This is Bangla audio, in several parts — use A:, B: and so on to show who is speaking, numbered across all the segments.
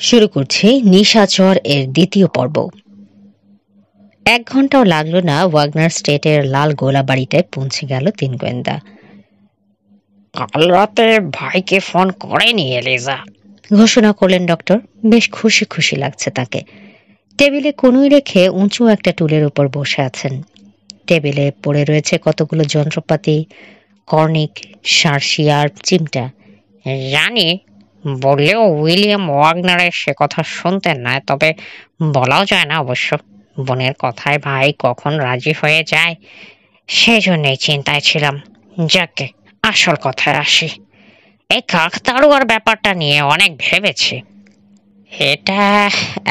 A: শুরু করছি নিশাচর এর দ্বিতীয় পর্ব। 1 ঘন্টাও লাগলো না ওয়াগনার স্টেটের লাল গোলা বাড়িটায় পৌঁছে গেল 3 গোয়েন্দা।
B: কাল রাতে ভাইকে ফোন করেনি এলিজা,
A: ঘোষণা করলেন ডক্টর। বেশ খুশি খুশি লাগছে তাকে। টেবিলে কনুই রেখে উঁচু একটা টুলের উপর বসে আছেন। টেবিলে পড়ে রয়েছে কতগুলো যন্ত্রপাতি, কর্নিক, সার্সি আর চিমটা।
B: জানি বললেও উইলিয়াম ওয়াগনারের সে কথা শুনতে নাই, তবে বলাও যায় না অবশ্য। বোনের কথায় ভাই কখন রাজি হয়ে যায়, সেই জন্যই চিন্তায় ছিলাম। যাকে আসল কথায় আসি, এই কাকতাড়ুয়ার ব্যাপারটা নিয়ে অনেক ভেবেছি। এটা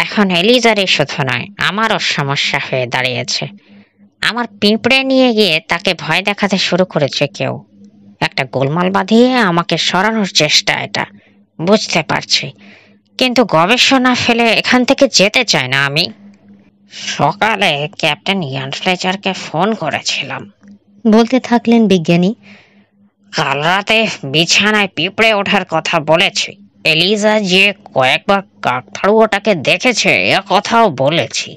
B: এখন এলিজারই শুধু নয়, আমারও সমস্যা হয়ে দাঁড়িয়েছে। আমার পিঁপড়ে নিয়ে গিয়ে তাকে ভয় দেখাতে শুরু করেছে কেউ। একটা গোলমাল বাঁধিয়ে আমাকে সরানোর চেষ্টা, এটা বুঝতে পারছি, কিন্তু গবেষণা ফেলে এখান থেকে যেতে চাই না আমি। সকালে ক্যাপ্টেন ইয়ান ফ্লেচারকে ফোন করেছিলাম,
A: বলতে থাকলেন বিজ্ঞানী।
B: কাল রাতে বিছানায় পিঁপড়ে ওঠার কথা বলেছি। এলিজা যে কয়েকবার কাকতাড়ুয়াটাকে দেখেছে এ কথাও বলেছি।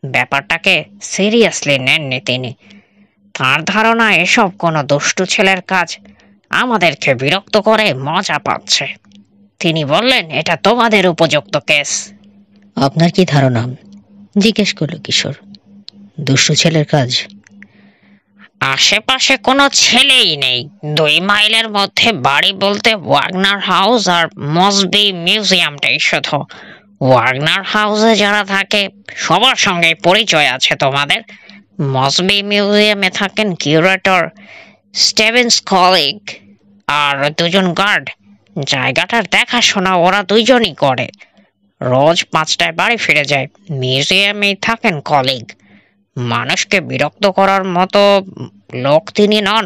B: ব্যাপারটাকে সিরিয়াসলি নেননি তিনি। তার ধারণা এসব কোনো দুষ্টু ছেলের কাজ, আমাদেরকে বিরক্ত করে মজা পাচ্ছে। তিনি বললেন এটা তোমাদের উপযুক্ত কেস।
A: আপনার কি ধারণা? জিজ্ঞেস করল কিশোর। দুষ্টু ছেলের কাজ?
B: আশেপাশে কোনো ছেলেই নেই। 2 মাইলের মধ্যে বাড়ি বলতে ওয়াগনার হাউস আর মসবি মিউজিয়ামটাই শুধু। ওয়াগনার হাউসে যারা থাকে সবার সঙ্গে পরিচয় আছে তোমাদের। মসবি মিউজিয়ামে থাকেন কিউরেটর স্টেভেন্স কলিগ আর 2 জন গার্ড। জায়গাটার দেখাশোনা ওরা 2 জনই করে। রোজ 5টায় বাড়ি ফিরে যায়। মিউজিয়ামেই থাকেন কলিগ। মানুষকে বিরক্ত করার মতো লোক তিনি নন।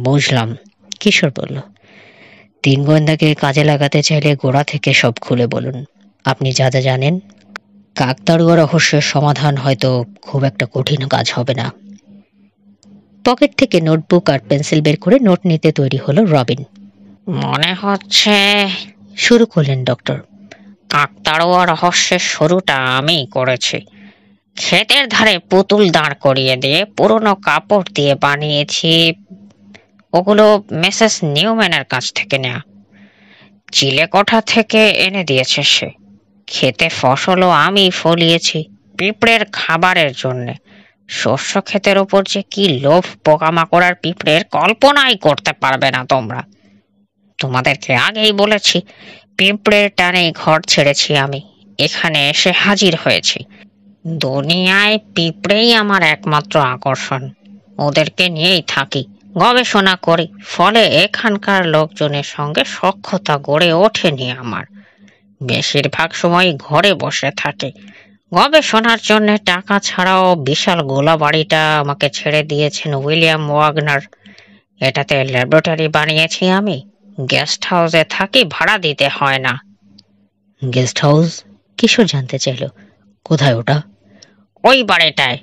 A: বুঝলাম, কিশোর বলল। 3 গোয়েন্দাকে কাজে লাগাতে চাইলে গোড়া থেকে সব খুলে বলুন। আপনি যা যা জানেন। কাকতাড়ুয়া রহস্যের সমাধান হয়তো খুব একটা কঠিন কাজ হবে না। পকেট থেকে নোটবুক আর পেন্সিল বের করে নোট নিতে তৈরি হলো রবিন।
B: মনে হচ্ছে,
A: শুরু করলেন ডক্টর,
B: কাকতাড়ুয়া রহস্যের শুরুটা আমিই করেছি। ক্ষেতের ধারে পুতুল দাঁড় করিয়ে দিয়ে পুরনো কাপড় দিয়ে বানিয়েছি। ওগুলো মিসেস নিউম্যানের কাছ থেকে নেওয়া। চিলেকোঠা থেকে এনে দিয়েছে সে। ক্ষেতে ফসলও আমি ফলিয়েছি পিঁপড়ের খাবারের জন্যে। শস্য ক্ষেতের ওপর যে কি লোভ পোকামাকড় আর পিঁপড়ের, কল্পনাই করতে পারবে না তোমরা। তোমাদেরকে আগেই বলেছি, পিঁপড়ের টানে ঘর ছেড়েছি আমি, এখানে এসে হাজির হয়েছি। দুনিয়ায় পিঁপড়েই আমার একমাত্র আকর্ষণ। ওদেরকে নিয়েই থাকি, গবেষণা করি, ফলে এখানকার লোকজনের সঙ্গে সখ্যতা গড়ে ওঠেনি আমার। বেশিরভাগ সময় ঘরে বসে থাকি। গবেষণার জন্য টাকা ছাড়াও বিশাল গোলা বাড়িটা আমাকে ছেড়ে দিয়েছেন উইলিয়াম ওয়াগনার। এটাতে ল্যাবরেটরি বানিয়েছি আমি। গেস্ট হাউসে থাকি, ভাড়া দিতে হয় না।
A: Guest house? কিশোর জানতে চাইল। কোথায় ওটা?
B: ওই বাড়িটায়।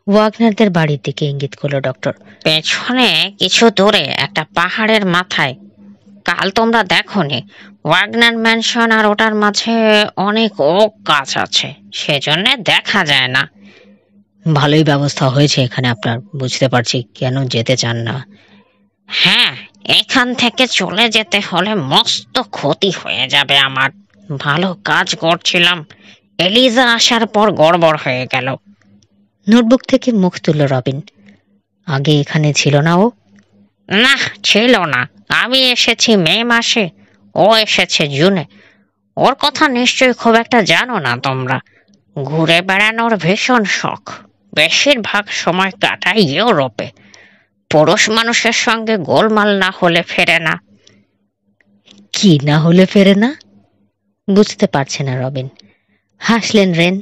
A: ওয়াগনারদের বাড়ির দিকে ইঙ্গিত করলো ডক্টর।
B: পেছনে কিছু দূরে একটা পাহাড়ের মাথায়। কাল তোমরা দেখোনি। ওয়াগনার ম্যানশন আর ওটার মাঝে অনেক ওক গাছ আছে, সেজন্য দেখা যায় না।
A: ভালোই ব্যবস্থা হয়েছে এখানে আপনার, বুঝতে পারছি কেন যেতে চান না।
B: হ্যাঁ, এখান থেকে চলে যেতে হলে মস্ত ক্ষতি হয়ে যাবে আমার। ভালো কাজ করছিলাম, এলিজা আসার পর গড়বড় হয়ে গেল।
A: নোটবুক থেকে মুখ তুলল রবিন। আগে এখানে ছিল না ও?
B: না, ছিল না। আমি এসেছি মে মাসে, ও এসেছে জুনে। ওর কথা নিশ্চয়ই খুব একটা জানো না তোমরা। ঘুরে বেড়ানোর ভীষণ শখ। বেশিরভাগ সময় কাটায় ইউরোপে। পুরুষ মানুষের সঙ্গে গোলমাল না হলে ফেরে না।
A: কি না হলে ফেরে না? বুঝতে পারছে না রবিন। হাসলেন রেন।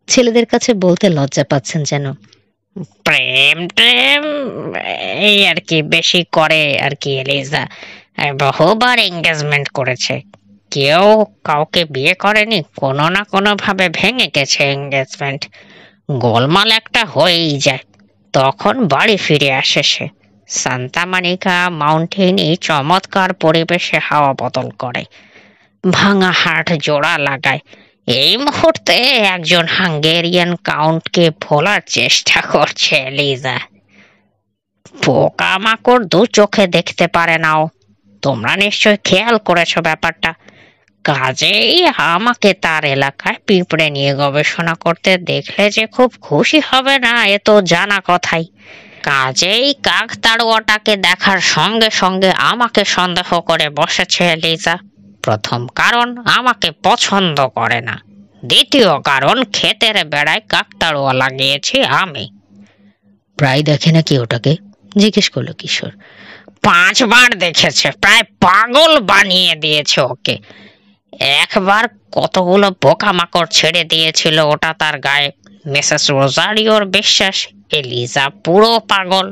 A: ছেলেদের কাছে বলতে লজ্জা পাচ্ছেন যেন।
B: প্রেম প্রেম এই আর কি বেশি করে আর কি। এলিজা বহুবার এঙ্গেজমেন্ট করেছে। কেউ কাউকে বিয়ে করেনি, কোনো না কোনো ভাবে ভেঙে গেছে এঙ্গেজমেন্ট। গোলমাল একটা হয়েই যায়, তখন বাড়ি ফিরে আসে সে। সান্তা মনিকা মাউন্টেনে চমৎকার পরিবেশে হাওয়া বদল করে। ভাঙা হাট জোড়া লাগায়। এই মুহূর্তে একজন হাঙ্গেরিয়ান কাউন্টকে ভোলার চেষ্টা করছে লিজা। পোকামাকড় দু চোখে দেখতে পারে নাও, তোমরা নিশ্চয় খেয়াল করেছো ব্যাপারটা। কাজেই আমাকে তার এলাকায় পিঁপড়ে নিয়ে গবেষণা করতে দেখলে যে খুব খুশি হবে না এ তো জানা কথাই। কাজেই কাকতাড়ুয়াটাকে দেখার সঙ্গে সঙ্গে আমাকে সন্দেহ করে বসেছে লিজা। প্রথম কারণ, আমাকে পছন্দ করে না। দ্বিতীয় কারণ, ক্ষেতের বেড়ায় কাকতাড়ুয়া লাগিয়েছি আমি।
A: প্রায় দেখে নাকি ওটাকে? জিজ্ঞেস করলো কিশোর।
B: 5 বার দেখেছে, প্রায় পাগল বানিয়ে দিয়েছে ওকে। একবার কতগুলো পোকামাকড় ছেড়ে দিয়েছিল ওটা তার গায়ে। মিসেস রোজারিওর বিশ্বাস এলিজা পুরো পাগল।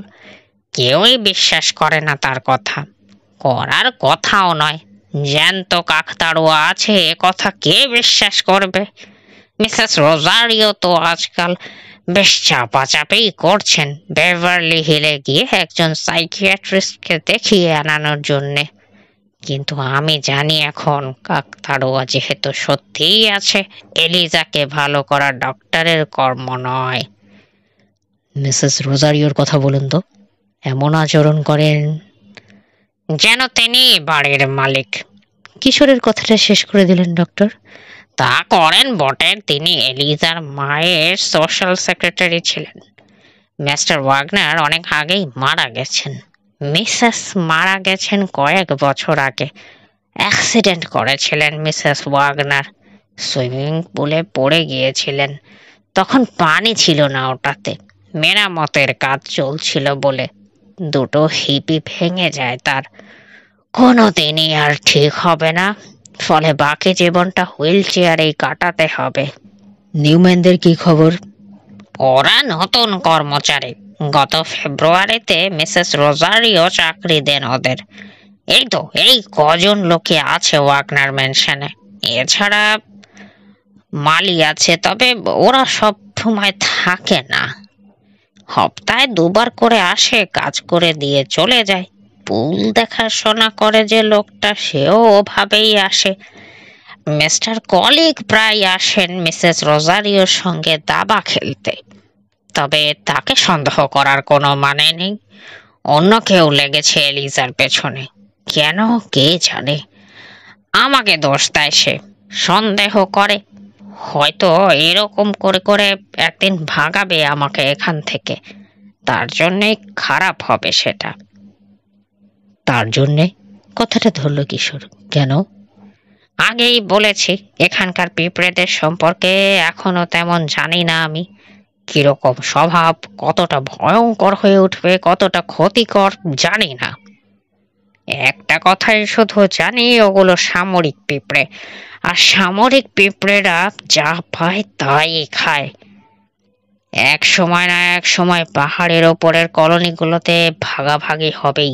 B: কেউই বিশ্বাস করে না তার কথা, করার কথাও নয়। জ্যান্ত কাকতাড়ুয়া আছে এ কথা কে বিশ্বাস করবে? মিসেস রোজারিও তো আজকাল বেশ চাপাচাপি করছেন বেভারলি হিলে গিয়ে একজন সাইকিয়াট্রিস্টকে দেখিয়ে আনানোর জন্যে। কিন্তু আমি জানি এখন কাকতাড়ুয়া যেহেতু সত্যিই আছে, এলিজাকে ভালো করা ডক্টরের কর্ম নয়।
A: মিসেস রোজারিওর কথা বলুন তো। এমন আচরণ করেন
B: যেন তিনি বাড়ির মালিক।
A: কিশোরের কথাটা শেষ করে দিলেন ডক্টর।
B: তা করেন বটে, তিনি এলিজার মায়ের সোশ্যাল সেক্রেটারি ছিলেন। মিস্টার ওয়াগনার অনেক আগেই মারা গেছেন। মিসেস মারা গেছেন কয়েক বছর আগে। অ্যাক্সিডেন্ট করেছিলেন মিসেস ওয়াগনার। সুইমিং পুলে পড়ে গিয়েছিলেন। তখন পানি ছিল না ওটাতে। মেরামতের কাজ চলছিল বলে দুটো হিপি ভেঙে যায় তার। কোনোদিনই আর ঠিক হবে না, ফলে বাকি জীবনটা হুইল চেয়ারেই কাটাতে হবে।
A: নিউম্যানদের কি খবর?
B: ওরা নতুন কর্মচারী। গত ফেব্রুয়ারিতে মিসেস রোজারিও চাকরি দেন ওদের। এই কজন লোকে আছে ওয়াগনার ম্যানশনে। এছাড়া মালি আছে, তবে ওরা সব সময় থাকে না। সপ্তাহে 2 বার করে আসে, কাজ করে দিয়ে চলে যায়। পুল দেখাশোনা করে যে লোকটা, সেও ওভাবেই আসে। মিস্টার কলিগ প্রায় আসেন মিসেস রোজারিওর সঙ্গে দাবা খেলতে, তবে তাকে সন্দেহ করার কোনো মানে নেই। অন্য কেউ লেগেছে এলিজার পেছনে। কেন কে জানে। আমাকে দোষ দেয় সে, সন্দেহ করে। হয়তো এরকম করে করে একদিন ভাগাবে আমাকে এখান থেকে। তার জন্যে খারাপ হবে সেটা।
A: তার জন্যে? কথাটা ধরল কিশোর। কেন?
B: আগেই বলেছি, এখানকার পিঁপড়েদের সম্পর্কে এখনো তেমন জানি না আমি। কিরকম স্বভাব, কতটা ভয়ঙ্কর হয়ে উঠবে, কতটা ক্ষতিকর জানি না। একটা কথাই শুধু জানি, ওগুলো সামরিক পিঁপড়ে। আর সামরিক পিঁপড়েরা যা পায় তাই খায়। এক সময় না এক সময় পাহাড়ের ওপরের কলোনিগুলোতে ভাগাভাগি হবেই।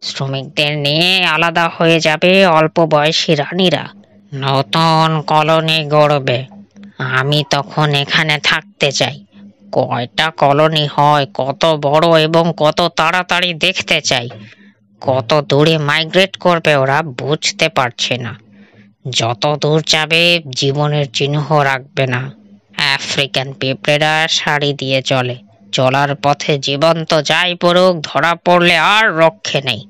B: শ্রমিকদের নিয়ে আলাদা হয়ে যাবে অল্প বয়সী রানীরা। নতুন কলোনি গড়বে। আমি তখন এখানে থাকতে চাই। কয়টা কলোনি হয়, কত বড় এবং কত তাড়াতাড়ি দেখতে চাই। কত দূরে মাইগ্রেট করবে ওরা বুঝতে পারছে না। যত দূর যাবে জীবনের চিহ্ন রাখবে না। আফ্রিকান পিঁপড়েরা সারি দিয়ে চলে। চলার পথে জীবন্ত যাই পড়ুক, ধরা পড়লে আর রক্ষে নেই।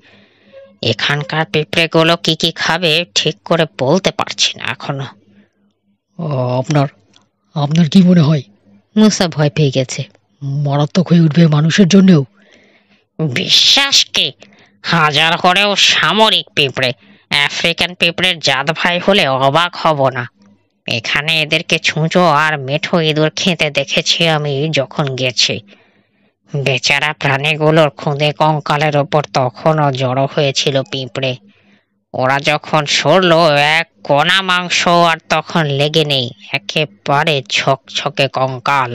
B: এখানকার পিঁপড়েগুলো কি কি খাবে ঠিক করে বলতে পারছি না এখনো।
A: আপনার আপনার কি মনে হয়? মুসা ভয় পেয়ে গেছে। মারাত্মক হয়ে উঠবে মানুষের জন্যও।
B: বিশ্বাস কি? হাজার করেও সামরিক পিঁপড়ে। আফ্রিকান পিঁপড়ের জাত ভাই হলে অবাক হব না। এখানে এদেরকে ছুঁচো আর মেঠো ইঁদুর খেতে দেখেছি আমি যখন গেছি। বেচারা প্রাণীগুলোর খুদে কঙ্কালের ওপর তখনও জড়ো হয়েছিল পিঁপড়ে। ওরা যখন সরলো, এক কণা মাংস আর তখন লেগে নেই, একেবারে ঝকঝকে কঙ্কাল।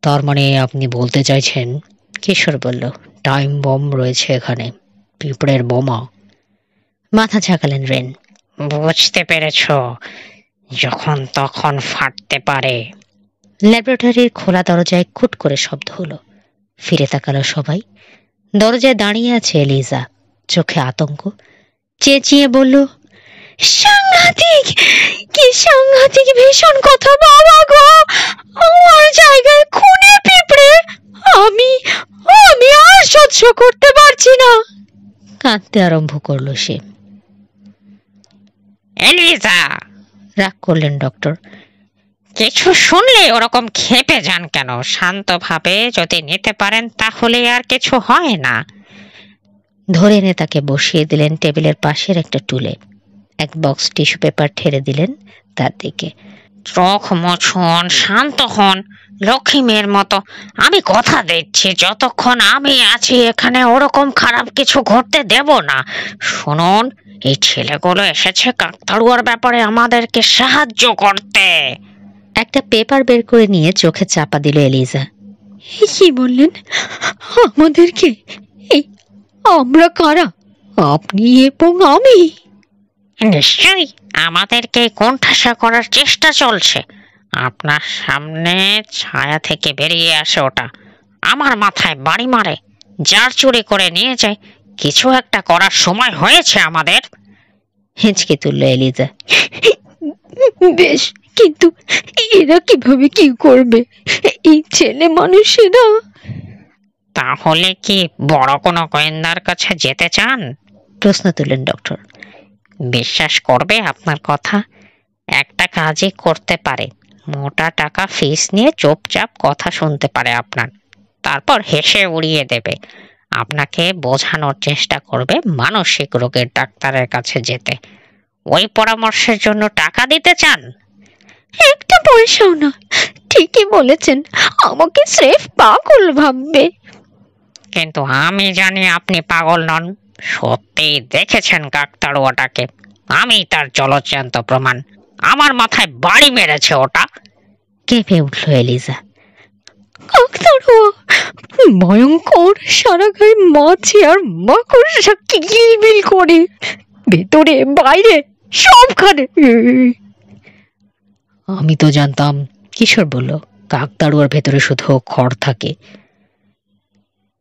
A: তার মানে আপনি বলতে চাইছেন? কিশোর বলল, টাইম বম রয়েছে এখানে, পিঁপড়ের বোমা। মাথা ঝাঁকালেন রেন।
B: বুঝতে পেরেছ, যখন তখন ফাটতে পারে।
A: ল্যাবরেটরির খোলা দরজায় খুট করে শব্দ হলো। ফিরে তাকালো সবাই। দরজায় দাঁড়িয়ে আছে এলিজা, চোখে আতঙ্ক। চেঁচিয়ে বলল, সাংঘাতিক, কি সাংঘাতিক ভীষণ কথা বাবা গো! আমার জায়গায় খুনে পিঁপড়ে! আমি আমি আর সহ্য করতে পারছি না। কাঁদতে আরম্ভ করলো সে।
B: এলিজা,
A: রাগ করলেন ডক্টর।
B: কিছু শুনলে ওরকম ক্ষেপে যান কেন? শান্তভাবে যদি নিতে পারেন তাহলে আর কিছু হয় না।
A: ধরে এনে তাকে বসিয়ে দিলেন টেবিলের পাশের একটা টুলে। এক বক্স টিস্যু পেপার ঠেলে দিলেন তার দিকে।
B: চোখ মুছুন, শান্ত হন, লক্ষ্মী মেয়ের মতো। আমি কথা দিচ্ছি, যতক্ষণ আমি আছি এখানে ওরকম খারাপ কিছু ঘটতে দেব না। শুনুন, এই ছেলেগুলো এসেছে কাকতাড়ুয়ার ব্যাপারে আমাদেরকে সাহায্য করতে।
A: একটা পেপার বের করে নিয়ে চোখে চাপা দিল এলিজা। কি বললেন? আমাদেরকে? আমরা কারা? আপনি এবং আমি?
B: নিশ্চয়ই আমাদেরকে কোণঠাসা করার চেষ্টা চলছে। আপনার সামনে ছায়া থেকে বেরিয়ে আসে ওটা, আমার মাথায় বাড়ি মারে, জার চুরি করে নিয়ে যায়। কিছু একটা করার সময় হয়েছে আমাদের।
A: হেঁচকে তুলল এলিজা। বেশ, কিন্তু এরা কিভাবে কি করবে? এই ছেলে মানুষেরা।
B: তাহলে কি বড় কোনো গোয়েন্দার কাছে যেতে চান?
A: প্রশ্ন তুললেন ডক্টর।
B: বিশ্বাস করবে আপনার কথা? একটা কাজই করতে পারে, মোটা টাকা ফিস নিয়ে চুপচাপ কথা শুনতে পারে আপনার, তারপর হেসে উড়িয়ে দেবে। আপনাকে বোঝানোর চেষ্টা করবে মানসিক রোগের ডাক্তারের কাছে যেতে। ওই পরামর্শের জন্য টাকা দিতে চান?
A: একটা পয়সাও না। ঠিকই বলেছেন, আমাকে স্রেফ পাগল ভাববে।
B: কিন্তু আমি জানি আপনি পাগল নন। সত্যি দেখেছেন কাকতাড়ুয়াটাকে, আমি তার জলজ্যান্ত প্রমাণ। আমার মাথায় বাড়ি মেরেছে ওটা।
A: কেঁপে উঠল এলিজা। কাকতাড়ুয়া ভয়ঙ্কর, সারা গায়ে মাছি আর মাকড়সা কিলবিল করে, ভেতরে বাইরে সবখানে। আমি তো জানতাম, কিশোর বলল, কাকতাড়ুয়ার ভেতরে শুধু খড় থাকে।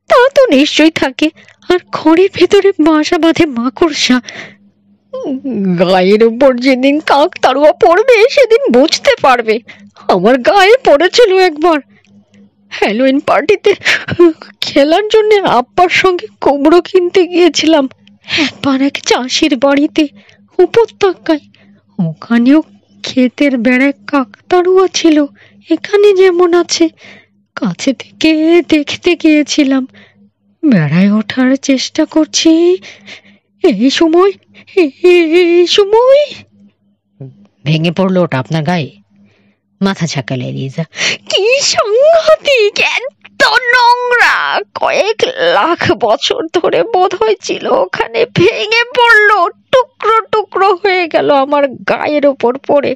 A: তা তো নিশ্চয়ই থাকে, আর খড়ের ভেতরে বাসা বাঁধে মাকড়সা। গায়ের উপর যেদিন কাকতাড়ুয়া পড়বে সেদিন বুঝতে পারবে। আমার গায়ে পড়েছিল একবার, হ্যালোইন পার্টিতে খেলার জন্য আব্বার সঙ্গে কুমড়ো কিনতে গিয়েছিলাম একবার এক চাষির বাড়িতে উপত্যকায়। ওখানেও ক্ষেতের বেড়ায় কাকতাড়ুয়া ছিল, এখানে যেমন আছে। কাছে থেকে দেখতে গিয়েছিলাম, বেড়ায় ওঠার চেষ্টা করছি। এই সময় ভেঙে পড়লো ওটা আপনার গায়ে? মাথা ঝাঁকালে এলিজা। কি সাংঘাতিক, এত নোংরা! কয়েক লাখ বছর ধরে বোধ হয়েছিল ওখানে, ভেঙে পড়লো, টুকরো টুকরো হয়ে গেল আমার গায়ের ওপর পড়ে।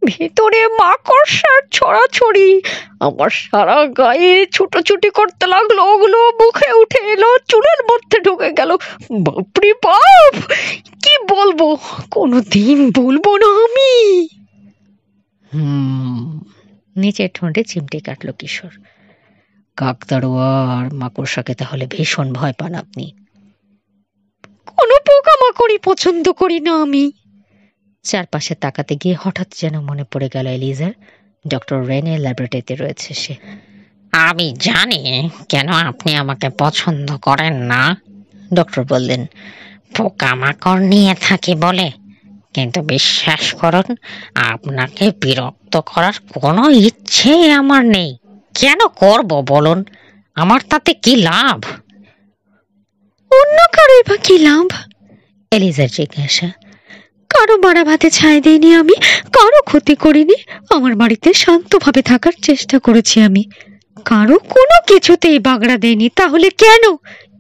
A: ভেতরে মাকড়সার ছড়াছড়ি, আমার সারা গায়ে ছুটোছুটি করতে লাগলো। ওগুলো মুখে উঠে এলো, চুলের মধ্যে ঢুকে গেল। বাপরে বাপ, কি বলবো, কোনোদিন বলবো না আমি। নিচের ঠোঁটে চিমটি কাটলো কিশোর। কাকতাড়ুয়া আর মাকড়সাকে তাহলে ভীষণ ভয় পান আপনি? কোনো পোকামাকড়ই পছন্দ করি না আমি। চারপাশে তাকাতে গিয়ে হঠাৎ যেন মনে পড়ে গেল এলিজার ডক্টর রেনে ল্যাবরেটরিতে রয়েছে সে।
B: আমি জানি কেন আপনি আমাকে পছন্দ করেন না,
A: ডক্টর বললেন।
B: পোকামাকড় নিয়ে থাকি বলে। কিন্তু বিশ্বাস করুন, আপনাকে বিরক্ত করার কোনো ইচ্ছে আমার নেই। কেন করব বলুন? আমার তাতে কি লাভ?
A: অন্য কারোই বা কি লাভ? এলিজার জিজ্ঞাসা। কারো বাড়া ভাতে ছাই দিইনি আমি, কারো ক্ষতি করিনি। আমার বাড়িতে শান্তভাবে থাকার চেষ্টা করেছি আমি, কারো কোনো কিছুতেই বাগড়া দেয়নি। তাহলে কেন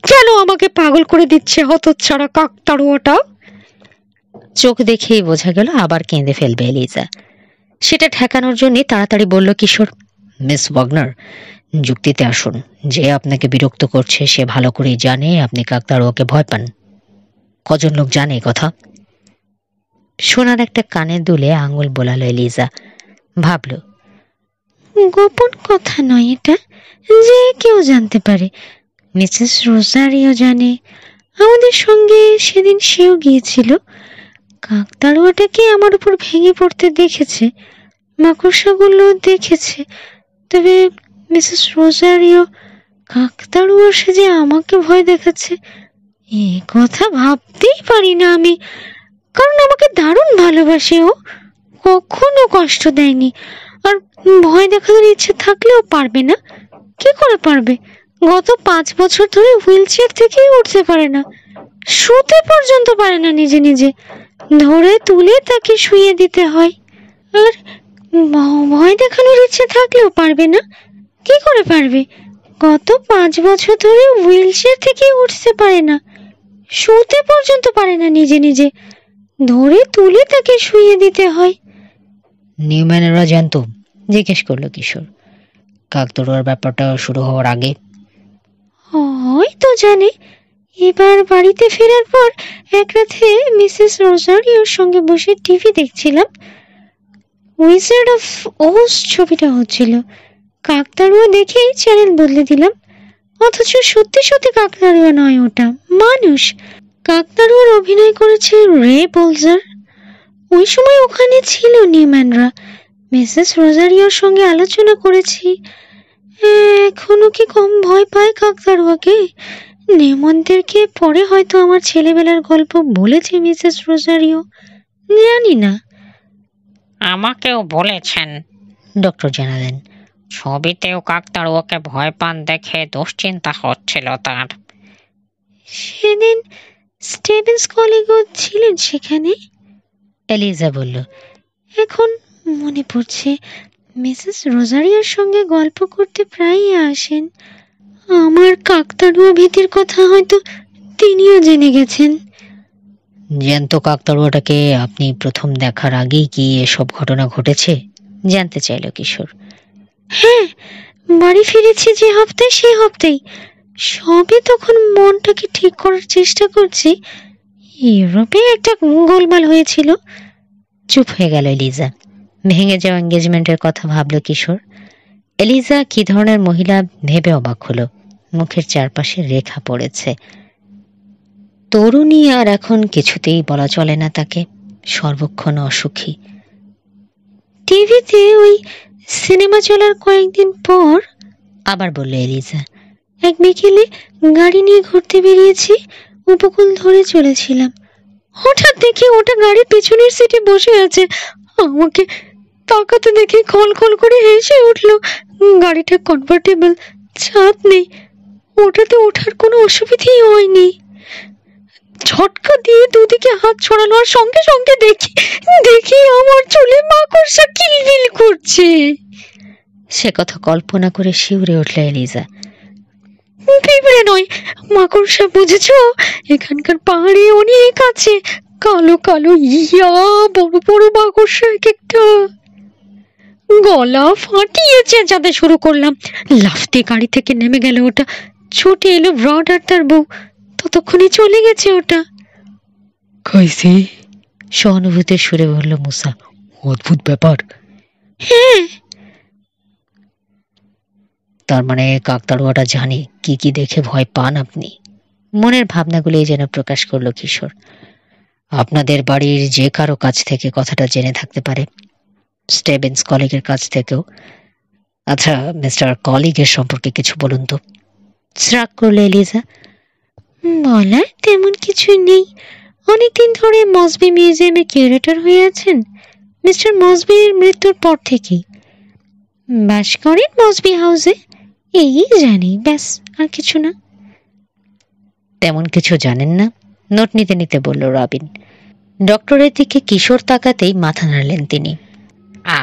A: কেন আমাকে পাগল করে দিচ্ছে হতচ্ছাড়া কাকতাড়ুয়াটা? চোখ দেখেই বোঝা গেল আবার কেঁদে ফেলবে এলিজা। সেটা ঠেকানোর জন্য তাড়াতাড়ি বলল কিশোর, মিস ওয়াগনার, যুক্তিতে আসুন। যে আপনাকে বিরক্ত করছে সে ভালো করেই জানে আপনি কাকতাড়ুয়াকে ভয় পান। কজন লোক জানে কথা? সোনার একটা কানে দুলে আঙুল বোলালো এলিজা। ভাবল, গোপন কথা নয় এটা, যে কেউ জানতে পারে। মিসেস রোজারিও জানে, আমাদের সঙ্গে সেদিন সেও গিয়েছিল।
C: কাকতাড়ুয়াটাকে আমার উপর ভেঙে পড়তে দেখেছে, মাকড়সাগুলো দেখেছে, তবে মিসেস রোজারিও কাকতাড়ুয়ার সাথে আমাকে ভয় দেখাচ্ছে, এ কথা ভাবতেই পারি না আমি। কারণ আমাকে দারুণ ভালোবাসে ও, কখনো কষ্ট দেয়নি। আর ভয় দেখানোর ইচ্ছে থাকলেও পারবে না। কি করে পারবে? গত 5 বছর ধরে হুইল চেয়ার থেকেই উঠতে পারে না, শুতে পর্যন্ত পারে না নিজে নিজে, ধরে তুলে তাকে শুইয়ে দিতে হয়। আর ভয় দেখানোর ইচ্ছে থাকলেও পারবে না। কি করে পারবে? গত 5 বছর ধরে হুইল চেয়ার থেকেই উঠতে পারে না, শুতে পর্যন্ত পারে না নিজে নিজে, ধরে তুলে তাকে শুইয়ে দিতে হয়।
A: নিউম্যানেরা জানতো? জিজ্ঞেস করলো কিশোর কাকতাড়ুয়ার ব্যাপারটা শুরু হওয়ার আগে।
C: হয়তো জানে। এবার বাড়িতে ফেরার পর এক রাতে মিসেস রোজারিওর সঙ্গে বসে টিভি দেখছিলাম, উইজার্ড অফ ওজ ছবিটা হচ্ছিল। কাকতাড়ুয়া দেখেই চ্যানেল বদলে দিলাম, অথচ সত্যি সত্যি কাকতাড়ুয়া নয়, ওটা মানুষ। কাকতাড়ুয়ার অভিনয় করেছে রে বোলজার। ওই সময় ওখানে ছিল নিউম্যানরা। মিসেস রোজারিওর সঙ্গে আলোচনা করেছি। এখনো কি কম ভয় পায় কাকতাড়ুয়াকে? নেমন্তেরকে পরে হয়তো আমার ছেলেবেলার গল্প বলেছে মিসেস রোজারিও, জানি না।
B: আমাকেও বলেছেন,
A: ডক্টর জানালেন।
B: ছবিতেও কাকতাড়ুয়াকে ভয় পান দেখে দুশ্চিন্তা হচ্ছিল তার।
C: সেদিন স্টেভেন্স কলিগও ছিলেন সেখানে,
A: এলিজা বলল।
C: এখন মনে পড়ছে মিসেস রোজারিওর সঙ্গে গল্প করতে প্রায়ই আসেন। আমার কাকতাড়ুয়া ভীতির কথা হয়তো তিনিও জেনে গেছেন।
A: জ্যান্ত কাকতাড়ুয়াটাকে আপনি প্রথম দেখার আগেই কি এসব ঘটনা ঘটেছে জানতে চাইল কিশোর।
C: হ্যাঁ, বাড়ি ফিরেছি যে হপ্তায়, সেই হপ্তায়। সবে তখন মনটাকে ঠিক করার চেষ্টা করছি। ইউরোপে একটা গোলমাল হয়েছিল।
A: চুপ হয়ে গেল এলিজা। ভেঙে যাওয়া এঙ্গেজমেন্টের কথা ভাবল কিশোর। এলিজা কি ধরনের মহিলা ভেবে অবাক হলো। মুখের চারপাশে রেখা পড়েছে। তরুণী, আর এখন কিছুতেই বলা চলে না তাকে, সর্বক্ষণ অসুখী।
C: টিভিতে ওই সিনেমা চলার কয়েকদিন পর,
A: আবার বলল এলিজা,
C: এক বিকেলে গাড়ি নিয়ে ঘুরতে বেরিয়েছি, উপকূল ধরে চলেছিলাম। হঠাৎ দেখি ওটা গাড়ির পেছনের সিটে বসে আছে। আমাকে তাকাতে দেখে খল খল করে হেসে উঠল। গাড়িটা কনভার্টেবল, ছাদ নেই, ওটাতে ওঠার কোনো অসুবিধাই হয়নি। ঝটকা দিয়ে দুদিকে হাত ছড়ানোর সঙ্গে সঙ্গে দেখি আমার চুলে মাকড়সা কিলবিল করছে।
A: সে কথা কল্পনা করে শিউরে উঠল এলিজা।
C: পিঁপড়ে নয়, মাকড়সা, বুঝেছ? এখানকার পাহাড়ে অনেক আছে, কালো কালো ইয়া বড় বড় মাকড়সা এক একটা। গলা ফাটিয়ে চেঁচাতে শুরু করলাম। লাফতে গাড়ি থেকে নেমে গেল ওটা। ছুটে এলো ব্রড আর তার বউ। ততক্ষণে চলে গেছে ওটা।
A: কইসি? সহানুভূতির সুরে বলল মুসা। অদ্ভুত ব্যাপার।
C: হ্যাঁ।
A: তার মানে কাকতাড়ুয়াটা জানে কি কি দেখে ভয় পান আপনি। মনের ভাবনাগুলোই যেন প্রকাশ করলো কিশোর। আপনাদের বাড়ির যে কারো কাছ থেকে কথাটা জেনে থাকতে পারে, স্টেভেন্স কলিগের কাছ থেকেও। আচ্ছা, মিস্টার কলিগের সম্পর্কে কিছু বলুন তো। শ্রাক করলো এলিজা।
C: বলার তেমন কিছু নেই। অনেকদিন ধরে মসবি মিউজিয়ামের কিউরেটর হয়ে আছেন, মিস্টার মসবির মৃত্যুর পর থেকেই। বাস করেন মসবি হাউসে, এই জানি, ব্যাস, আর কিছু না।
A: তেমন কিছু জানেন না? নোট নিতে নিতে বলল রবিন। ডক্টরের দিকে কিশোর তাকাতেই মাথা নাড়লেন তিনি।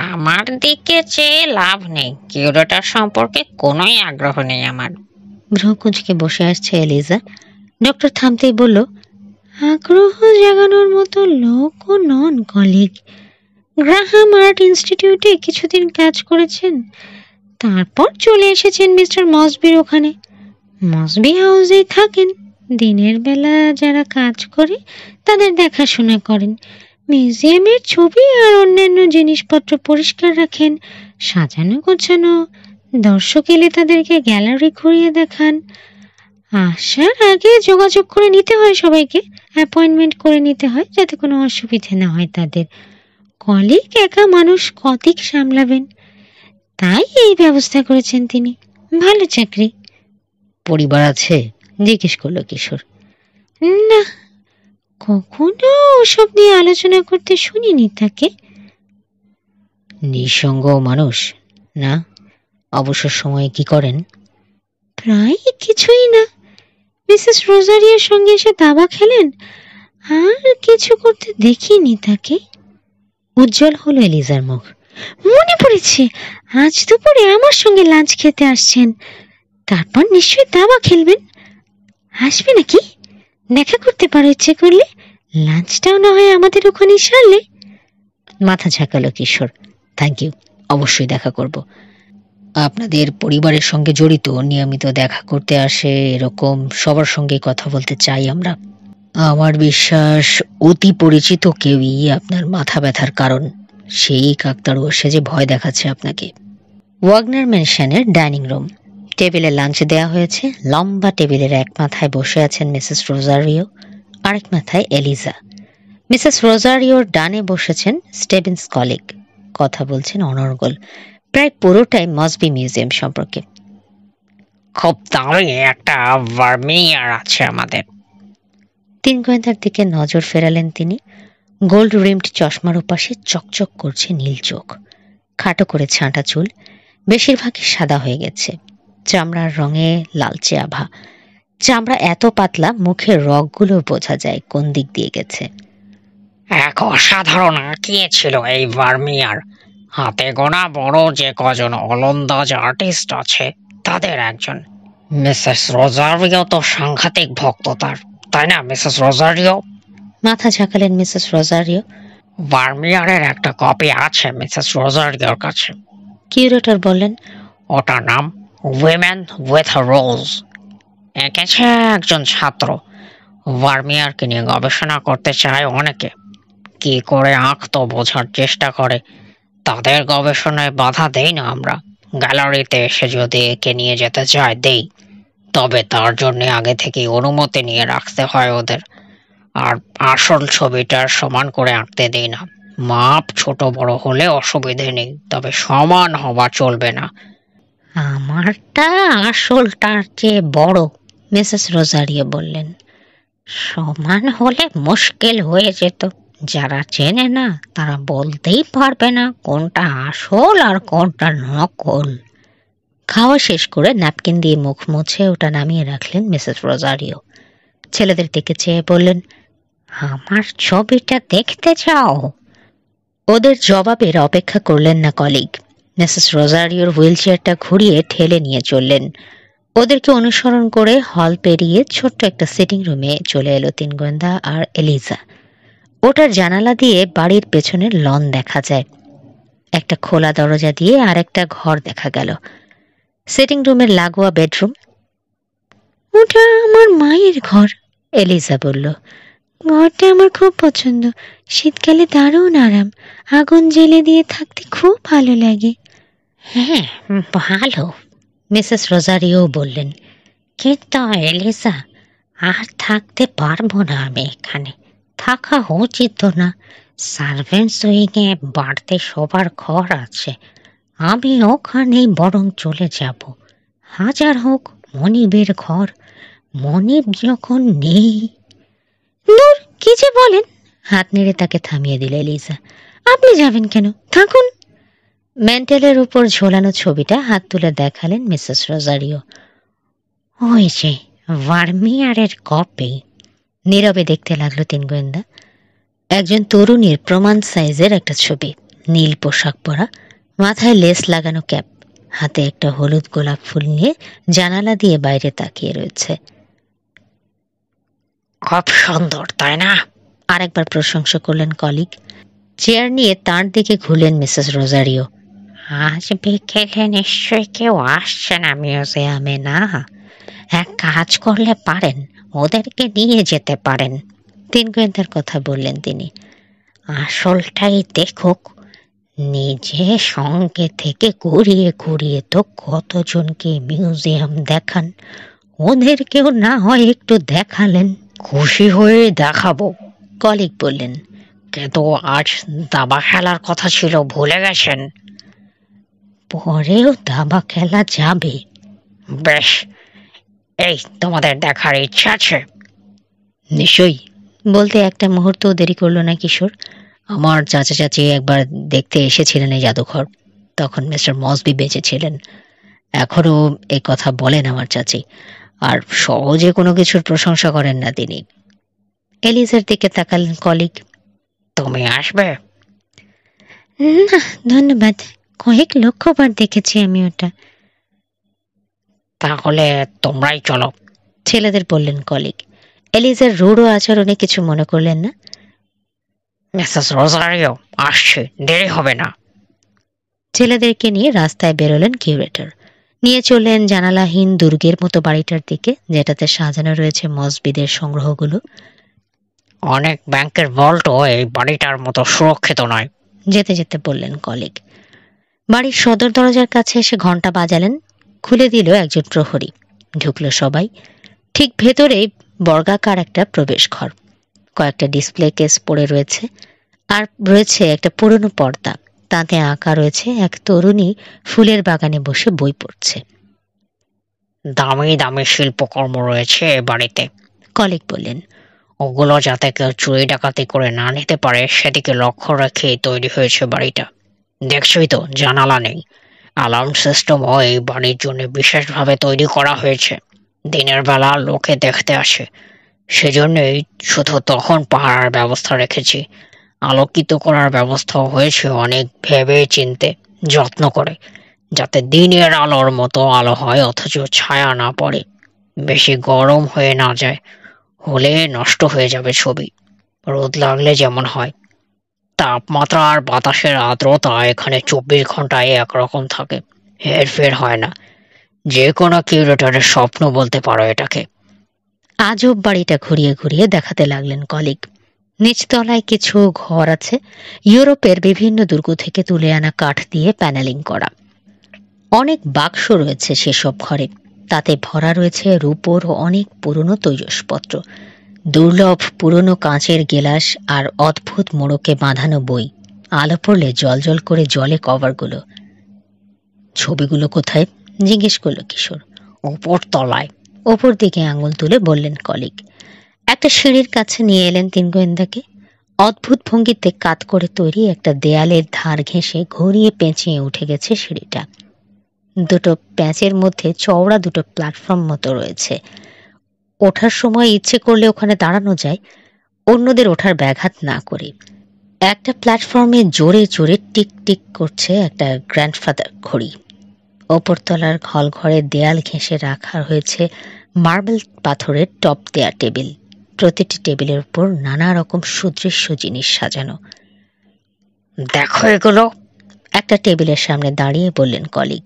B: আমার দিকে চেয়ে লাভ নেই, কিউরেটর সম্পর্কে কোনোই আগ্রহ নেই আমার।
A: ভ্রু কুঁচকে বসে আসছে এলিজা। ডক্টর থামতেই বলল,
C: আগ্রহ জাগানোর মতো লোকও নন কলিগ। গ্রাহাম আর্ট ইনস্টিটিউটে কিছুদিন কাজ করেছেন, তারপর চলে এসেছেন মিস্টার মসবির ওখানে। মসবি হাউসেই থাকেন। দিনের বেলা যারা কাজ করে তাদের দেখাশোনা করেন, মিউজিয়ামের ছবি আর অন্যান্য জিনিসপত্র পরিষ্কার রাখেন, সাজানো গোছানো। দর্শক এলে তাদেরকে গ্যালারি ঘুরিয়ে দেখান। আসার আগে যোগাযোগ করে নিতে হয়, সবাইকে অ্যাপয়েন্টমেন্ট করে নিতে হয়, যাতে কোনো অসুবিধে না হয় তাদের। কলিগ একা মানুষ কতিক সামলাবেন, তাই এই ব্যবস্থা করেছেন তিনি। ভালো চাকরি।
A: পরিবার আছে? জিজ্ঞেস করলো কিশোর।
C: না, কখনো ওসব নিয়ে আলোচনা করতে শুনিনি তাকে।
A: নিঃসঙ্গ মানুষ না? অবসর সময়ে কি করেন?
C: প্রায় কিছুই না, মিসেস রোজারিয়ার সঙ্গে এসে দাবা খেলেন, আর কিছু করতে দেখিনি তাকে।
A: উজ্জ্বল হলো এলিজার মুখ।
C: মনে পড়েছে, আজ দুপুরে আমার সঙ্গে লাঞ্চ খেতে আসছেন, তারপর নিশ্চয়ই দাবা খেলবেন। আসবে নাকি? দেখা করতে পারো ইচ্ছে করলে, লাঞ্চটাও না হয় আমাদের ওখানে সারলে।
A: মাথা ঝাঁকালো কিশোর। থ্যাংক ইউ, অবশ্যই দেখা করব। আপনাদের পরিবারের সঙ্গে জড়িত, নিয়মিত দেখা করতে আসে এরকম সবার সঙ্গে কথা বলতে চাই আমরা। আমার বিশ্বাস অতি পরিচিত কেউই আপনার মাথা ব্যথার কারণ। সেই কাকতাড়ুয়া সেজে ভয় দেখাচ্ছে আপনাকে। ওয়াগনার ম্যানশনের ডাইনিং রুম। টেবিলে লাঞ্চ দেয়া হয়েছে। লম্বা টেবিলের এক মাথায় বসে আছেন মিসেস রোজারিও, আরেক মাথায় এলিজা। মিসেস রোজারিওর ডানে বসেছেন স্টেভেন্স কলিগ, কথা বলছেন অনর্গল, প্রায় পুরোটাই মসবি মিউজিয়াম সম্পর্কে।
B: খুব দামি একটা ভার্মিয়ার আছে আমাদের।
A: তিন গোয়েন্দার দিকে নজর ফেরালেন তিনি। গোল্ড রিমড চশমার ওপাশে চকচক করছে নীল চোখ, খাটো করে ছাঁটা চুল, বেশিরভাগই সাদা হয়ে গেছে, চামড়ার রঙে লালচে আভা। চামড়া এত পাতলা মুখের রগগুলো বোঝা যায় কোন দিক দিয়ে গেছে।
B: এক অসাধারণ আঁকিয়ে ছিল এই ভার্মিয়ার। হাতে গোনা বড় যে কজন অলন্দাজ আর্টিস্ট আছে তাদের একজন। মিসেস রোজারিও তো সাংঘাতিক ভক্ত তার, তাই না মিসেস রোজারিও?
A: মাথা ঝাঁকালেন মিসেস রোজারিও।
B: ভার্মিয়ারের একটা কপি আছে মিসেস রোজারিওর কাছে।
A: কিউরেটর বললেন,
B: ওটার নাম উইমেন উইথ রোজ। এঁকেছে একজন ছাত্র। ভার্মিয়ারকে নিয়ে গবেষণা করতে চায় অনেকে। কি করে আঁকতো বোঝার চেষ্টা করে। তাদের গবেষণায় বাধা দেই না আমরা। গ্যালারিতে এসে যদি একে নিয়ে যেতে চায় দেই, তবে তার জন্য আগে থেকে অনুমতি নিয়ে রাখতে হয় ওদের। আর আসল ছবিটার সমান করে আঁকতে দেই না। মাপ ছোট বড় হলে অসুবিধে নেই, তবে সমান হওয়া চলবে না।
A: আমারটা আসলটার চেয়ে বড়, মিসেস রোজারিও বললেন।
C: সমান হলে মুশকিল হয়ে যেত, যারা চেনে না তারা বলতেই পারবে না কোনটা আসল আর কোনটা নকল।
A: খাওয়া শেষ করে ন্যাপকিন দিয়ে মুখ মুছে ওটা নামিয়ে রাখলেন মিসেস রোজারিও। ছেলেদের দিকে চেয়ে বললেন,
C: আমার ছবিটা দেখতে চাও?
A: ওদের জবাবের অপেক্ষা করলেন না কলিগ। মিসেস রোজারিওর হুইল চেয়ারটা ঘুরিয়ে ঠেলে নিয়ে চললেন। ওদেরকে অনুসরণ করে হল পেরিয়ে ছোট্ট একটা সিটিং রুমে চলে এলো তিন গোয়েন্দা আর এলিজা। ওটার জানালা দিয়ে বাড়ির পেছনের লন দেখা যায়। একটা খোলা দরজা দিয়ে আর একটা ঘর দেখা গেল, সিটিং রুমের লাগোয়া বেডরুম।
C: ওটা আমার মায়ের ঘর,
A: এলিজা বলল।
C: ঘরটা আমার খুব পছন্দ, শীতকালে দারুণ আরাম, আগুন জ্বেলে দিয়ে থাকতে খুব ভালো লাগে।
A: হ্যাঁ ভালো, মিসেস রোজারিও বললেন।
C: কিন্তু এলিজা, আর থাকতে পারবো না আমি এখানে, থাকা উচিত না। সার্ভেন্টস উইংয়ে বাড়তে সবার ঘর আছে, আমি ওখানেই বরং চলে যাব। হাজার হোক মনিবের ঘর, মনিব যখন নেই।
A: দূর, কি যে বলেন, হাত নেড়ে তাকে থামিয়ে দিল এলিজা।
C: আপনি যাবেন কেন? থাকুন।
A: ম্যান্টেলের উপর ঝোলানো ছবিটা হাত তুলে দেখালেন মিসেস রোজারিও।
C: ওই যে ভার্মিয়ারের কপি।
A: নীরবে দেখতে লাগলো তিন গোয়েন্দা। একজন তরুণীর প্রমাণ সাইজের একটা ছবি, নীল পোশাক পরা, মাথায় লেস লাগানো ক্যাপ, হাতে একটা হলুদ গোলাপ ফুল নিয়ে জানালা দিয়ে বাইরে তাকিয়ে রয়েছে।
B: খুব সুন্দর, তাই না?
A: আরেকবার প্রশংসা করলেন কলিগ। চেয়ার নিয়ে তার দিকে ঘুরলেন মিসেস রোজারিও।
C: আজ বিকেলে নিশ্চয়ই কেউ আসছে না মিউজিয়ামে, না? এক কাজ করলে পারেন, ওদেরকে নিয়ে যেতে পারেন।
A: তিন গোয়েন্দার কথা বললেন তিনি।
C: আসলটাই দেখুক, নিজে সঙ্গে থেকে ঘুরিয়ে ঘুরিয়ে তো কতজনকে মিউজিয়াম দেখান।
A: ওদেরকেও না হয় একটু দেখালেন। খুশি হয়ে দেখাবো, কলিগ বললেন।
B: কিন্তু আজ দাবা খেলার কথা ছিল, ভুলে গেছেন?
A: পরেও দাবা খেলা যাবে।
B: বেশ, এই তোমাদের দেখার ইচ্ছা আছে?
A: নিশ্চয়ই, বলতে একটা মুহূর্ত দেরি করলো না কিশোর। আমার চাচা চাচি একবার দেখতে এসেছিলেন এই জাদুঘর, তখন মিস্টার মসবি বেঁচে ছিলেন। এখনো এই কথা বলেন আমার চাচি, আর সহজে কোনো কিছুর প্রশংসা করেন না তিনি। এলিজার দিকে তাকালেন কলিগ।
B: তুমি আসবে?
C: না ধন্যবাদ, কয়েক লক্ষবার দেখেছি আমি ওটা।
B: তাহলে তোমরাই চলো,
A: ছেলেদের বললেন কলিগ। এলিজার রূঢ় আচরণে কিছু মনে করলেন না।
B: মিসেস রোজারিও আসছে, দেরি হবে না।
A: ছেলেদেরকে নিয়ে রাস্তায় বেরোলেন কিউরেটর। নিয়ে চললেন জানালাহীন দুর্গের মতো বাড়িটার দিকে, যেটাতে সাজানো রয়েছে মসজিদের সংগ্রহগুলো।
B: অনেক ব্যাংকের ভল্টও এই বাড়িটার মতো সুরক্ষিত নয়,
A: যেতে যেতে বললেন কলিগ। বাড়ির সদর দরজার কাছে এসে ঘন্টা বাজালেন। খুলে দিল একজন প্রহরী। ঢুকলো সবাই। ঠিক ভেতরেই বর্গাকার একটা প্রবেশ ঘর। কয়েকটা ডিসপ্লে কেস পড়ে রয়েছে, আর রয়েছে একটা পুরনো পর্দা। তাতে আঁকা রয়েছে এক তরুণী ফুলের বাগানে বসে বই পড়ছে।
B: দামি দামি শিল্পকর্ম রয়েছে এ বাড়িতে,
A: কলিগ বললেন।
B: ওগুলো যাতে কেউ চুরি ডাকাতি করে না নিতে পারে সেদিকে লক্ষ্য রেখেই তৈরি হয়েছে বাড়িটা। দেখছই তো, জানালা নেই। অ্যালার্ম সিস্টেমও এই বাড়ির জন্য বিশেষভাবে তৈরি করা হয়েছে। দিনের বেলা লোকে দেখতে আসে, সেজন্যই শুধু তখন পাহারার ব্যবস্থা রেখেছি। আলোকিত করার ব্যবস্থা হয়েছে অনেক ভেবে চিনতে, যত্ন করে, যাতে দিনের আলোর মতো আলো হয় অথচ ছায়া না পড়ে, বেশি গরম হয়ে না যায়, হলে নষ্ট হয়ে যাবে ছবি। রোদ লাগলে যেমন হয়, তাপমাত্রা আর বাতাসের আর্দ্রতা এখানে 24 ঘন্টায় একরকম থাকে, হেরফের হয় না। যে কোনো কিউরেটরের স্বপ্ন বলতে পারো এটাকে।
A: আজব বাড়িটা ঘুরিয়ে ঘুরিয়ে দেখাতে লাগলেন কলিগ। নিচতলায় কিছু ঘর আছে, ইউরোপের বিভিন্ন দুর্গ থেকে তুলে আনা কাঠ দিয়ে প্যানেলিং করা। অনেক বাক্স রয়েছে সেসব ঘরে, তাতে ভরা রয়েছে রূপোর অনেক পুরনো তৈজসপত্র, দুর্লভ পুরনো কাঁচের গেলাস আর অদ্ভুত মোড়কে বাঁধানো বই। আলো পড়লে জল করে জলে কভারগুলো। ছবিগুলো কোথায় জিজ্ঞেস করলো কিশোর।
B: উপর তলায়।
A: ওপর দিকে আঙুল তুলে বললেন কলিগ। একটা সিঁড়ির কাছে নিয়ে এলেন তিন গোয়েন্দাকে। অদ্ভুত ভঙ্গিতে কাত করে তৈরি একটা দেয়ালের ধার ঘেঁষে ঘুরিয়ে পেঁচিয়ে উঠে গেছে সিঁড়িটা। দুটো প্যাঁচের মধ্যে চওড়া দুটো প্ল্যাটফর্ম মতো রয়েছে। ওঠার সময় ইচ্ছে করলে ওখানে দাঁড়ানো যায়, অন্যদের ওঠার ব্যাঘাত না করে। একটা প্ল্যাটফর্মে জোরে জোরে টিক টিক করছে একটা গ্র্যান্ডফাদার ঘড়ি। ওপরতলার হল ঘরের দেয়াল ঘেঁষে রাখা হয়েছে মার্বেল পাথরের টপ দেয়া টেবিল। প্রতিটি টেবিলের উপর নানা রকম সুদৃশ্য জিনিস সাজানো।
B: দেখো এগুলো,
A: একটা টেবিলের সামনে দাঁড়িয়ে বললেন কলিগ।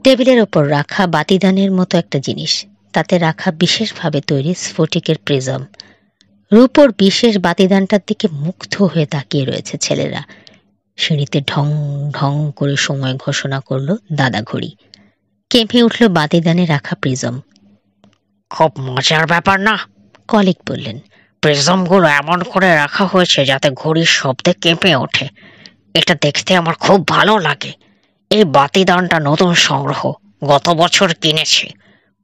A: টেবিলের ওপর রাখা বাতিদানের মতো একটা জিনিস, তাতে রাখা বিশেষভাবে তৈরি স্ফটিকের প্রিজম। রূপোর বিশেষ বাতিদানটার দিকে মুগ্ধ হয়ে তাকিয়ে রয়েছে ছেলেরা। সিঁড়িতে ঢং ঢং করে সময় ঘোষণা করলো দাদা ঘড়ি। কেঁপে উঠল বাতিদানে রাখা প্রিজম।
B: খুব মজার ব্যাপার না,
A: কলিগ বললেন।
B: প্রিজমগুলো এমন করে রাখা হয়েছে যাতে ঘড়ির শব্দে কেঁপে ওঠে। এটা দেখতে আমার খুব ভালো লাগে। এই বাতিদানটা নতুন সংগ্রহ, গত বছর কিনেছি।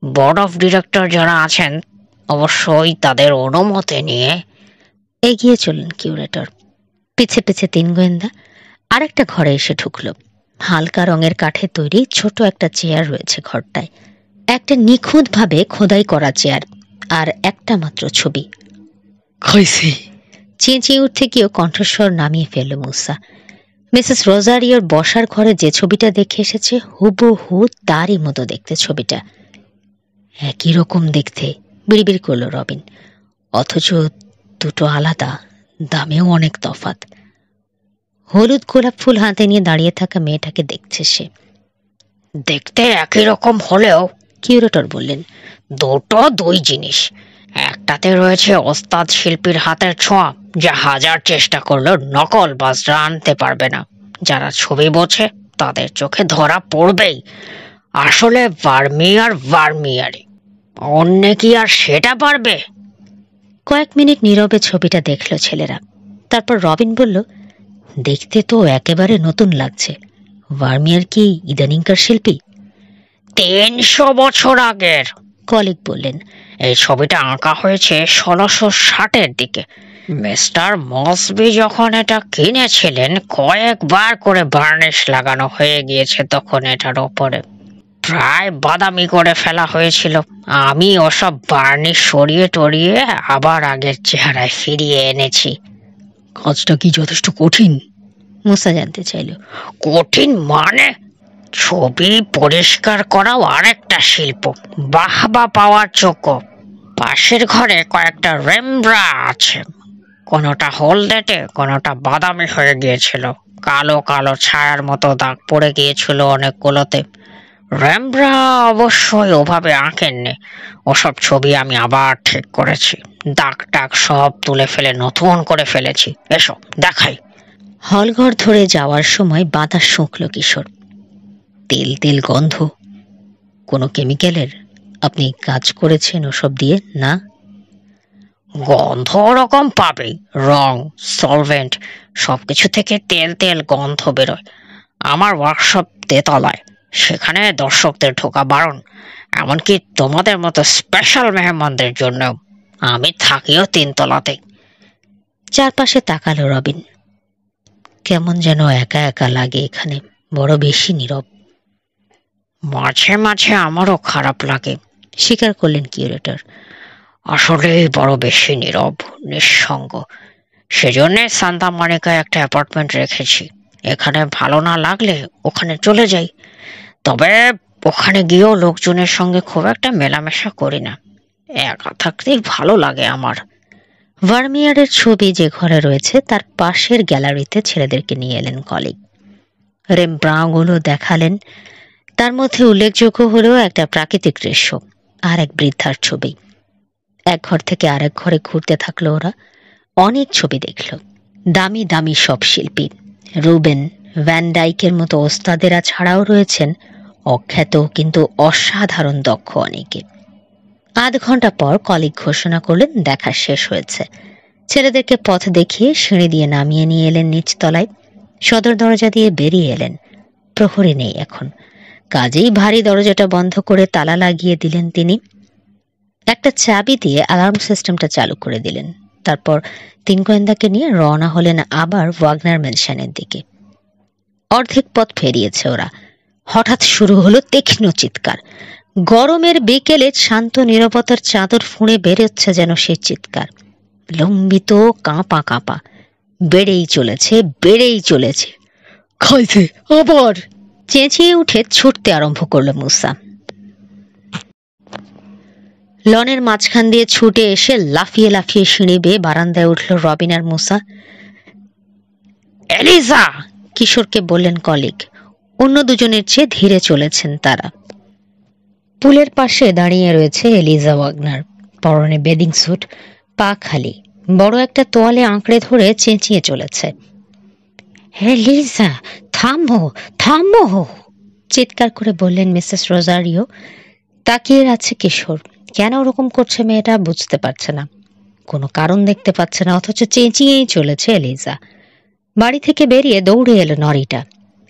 B: বোর্ড অফ ডিরেক্টর যারা আছেন, অবশ্যই তাদের অনুমতি নিয়ে।
A: এগিয়ে চললেন কিউরেটর। পিছে পিছে তিন গোয়েন্দা। আরেকটা ঘরে এসে ঢুকলো। হালকা রঙের কাঠের তৈরি ছোট একটা চেয়ার রয়েছে ঘরটায়। একটা নিখুঁতভাবে খোদাই করা চেয়ার, আর একটা মাত্র ছবি।
D: খাইছি,
A: চেঁচিয়ে উঠতে গিয়েও কণ্ঠস্বর নামিয়ে ফেলল মুসা। মিসেস রোজারিওর বসার ঘরে যে ছবিটা দেখে এসেছে হুবহু তারই মতো দেখতে ছবিটা। একই রকম দেখতে, বিড়বিড় করল রবিন। অথচ দুটো আলাদা, দামেও অনেক তফাৎ। হলুদ গোলাপ ফুল হাতে নিয়ে দাঁড়িয়ে থাকা মেয়েটাকে দেখছে সে।
B: দেখতে একই রকম হলেও,
A: কিউরেটর বললেন,
B: দুটো দুই জিনিস। একটাতে রয়েছে ওস্তাদ শিল্পীর হাতের ছোঁয়া, যা হাজার চেষ্টা করলেও নকল বাজরা আনতে পারবে না। যারা ছবি বোঝে তাদের চোখে ধরা পড়বেই। আসলে ভার্মিয়ারি। অন্য কি আর সেটা পারবে?
A: কয়েক মিনিট নীরবে ছবিটা দেখলো ছেলেরা। তারপর রবিন বলল, দেখতে তো একেবারে নতুন লাগছে। ভার্মিয়ার কি ইদানিংকার শিল্পী?
B: 300 বছর আগের,
A: কলিগ বললেন।
B: এই ছবিটা আঁকা হয়েছে 1660-এর দিকে। মিস্টার মসবি যখন এটা কিনেছিলেন, কয়েকবার করে বার্নিশ লাগানো হয়ে গিয়েছে তখন এটার ওপরে। প্রায় বাদামি করে ফেলা হয়েছিল। আমি ওসব বার্নিশ সরিয়ে টরিয়ে আবার আগের চেহারায় ফিরিয়ে এনেছি।
A: কাজটা কি যথেষ্ট কঠিন? মুসা জানতে চাইল।
B: কঠিন মানে? ছবি পরিষ্কার করাও আরেকটা শিল্প, বাহবা পাওয়ার যোগ্য। পাশের ঘরে কয়েকটা রেমব্রা আছে, কোনোটা হলদেটে, কোনোটা বাদামি হয়ে গিয়েছিল। কালো কালো ছায়ার মতো দাগ পড়ে গিয়েছিল অনেকগুলোতে। রেমব্রা অবশ্যই ওভাবে আঁকেননি। ওসব ছবি আমি আবার ঠিক করেছি, দাগ টাগ সব তুলে ফেলে নতুন করে ফেলেছি। এসো দেখাই।
A: হলঘর ধরে যাওয়ার সময় বাতাস শুঁকল কিশোর। তেল তেল গন্ধ। কোনো কেমিক্যালের? আপনি কাজ করেছেন ওসব দিয়ে? না।
B: গন্ধ ওরকম পাবেই, রং, সলভেন্ট সবকিছু থেকে তেল তেল গন্ধ বেরোয়। আমার ওয়ার্কশপ তেতলায়, সেখানে দর্শকদের ঢোকা বারণ, এমনকি তোমাদের মতো স্পেশাল মেহমানদের জন্য। আমি থাকিও 3 তলাতে।
A: চারপাশে তাকালো রবিন। কেমন যেন একা একা লাগে এখানে, বড় বেশি নীরব।
B: মাঝে মাঝে আমারও খারাপ লাগে,
A: স্বীকার করলেন কিউরেটর।
B: আসলে বড় বেশি নীরব, নিঃসঙ্গ। সেজন্য সান্তা মনিকায় একটা অ্যাপার্টমেন্ট রেখেছি। এখানে ভালো না লাগলে ওখানে চলে যাই, তবে ওখানে গিয়েও লোকজনের সঙ্গে খুব একটা মেলামেশা করি না। একা থাকতেই ভালো লাগে আমার।
A: ভার্মিয়ারের ছবি যে ঘরে রয়েছে তার পাশের গ্যালারিতে ছেলেদেরকে নিয়ে এলেন কলিগ। রেমব্রাগুলো দেখালেন। তার মধ্যে উল্লেখযোগ্য হলো একটা প্রাকৃতিক দৃশ্য আর এক বৃদ্ধার ছবি। এক ঘর থেকে আরেক ঘরে ঘুরতে থাকলো ওরা। অনেক ছবি দেখল, দামি দামি সব শিল্পী। রুবেন, ভ্যান ডাইকের মতো ওস্তাদেরা ছাড়াও রয়েছেন অখ্যাত কিন্তু অসাধারণ দক্ষ অনেকে। আধ ঘন্টা পর কলিগ ঘোষণা করলেন দেখা শেষ হয়েছে। ছেলেদেরকে পথ দেখিয়ে সিঁড়ি দিয়ে নামিয়ে নিয়ে এলেন নিচতলায়। সদর দরজা দিয়ে বেরিয়ে এলেন। প্রহরী নেই এখন, কাজেই ভারী দরজাটা বন্ধ করে তালা লাগিয়ে দিলেন তিনি। একটা চাবি দিয়ে অ্যালার্ম সিস্টেমটা চালু করে দিলেন। তারপর 3 গোয়েন্দাকে নিয়ে রওনা হলেন আবার ওয়াগনার ম্যানশনের দিকে। অর্ধেক পথ ফেরিয়েছে ওরা। হঠাৎ শুরু হলো তীক্ষ্ণ চিৎকার। গরমের বিকেলে শান্ত নীরবতার চাদর ফুঁড়ে বেরোচ্ছে যেন সেই চিৎকার, লম্বিত, কাঁপা কাঁপা। বেড়েই চলেছে, বেড়েই চলেছে।
D: খাইছে আবার!
A: চেঁচিয়ে উঠে ছুটতে আরম্ভ করলো মুসা। লনের মাঝখান দিয়ে ছুটে এসে লাফিয়ে লাফিয়ে সিঁড়ি বেয়ে বারান্দায় উঠল রবিন আর মুসা।
B: এলিজা!
A: কিশোরকে বললেন কলিগ। অন্য দুজনের চেয়ে ধীরে চলেছেন তারা। পুলের পাশে দাঁড়িয়ে রয়েছে এলিজা ওয়াগনার, পরনে বেদিং স্যুট, পা খালি, বড় একটা তোয়ালে আঁকড়ে ধরে চেঁচিয়ে চলেছে। এলিজা, থামো থামো! চিৎকার করে বললেন মিসেস রোজারিও। তাকিয়ে আছে কিশোর। কেন ওরকম করছে মেয়েটা বুঝতে পারছে না, কোনো কারণ দেখতে পাচ্ছে না, অথচ চেঁচিয়েই চলেছে এলিজা। বাড়ি থেকে বেরিয়ে দৌড়ে এলো নরিটা।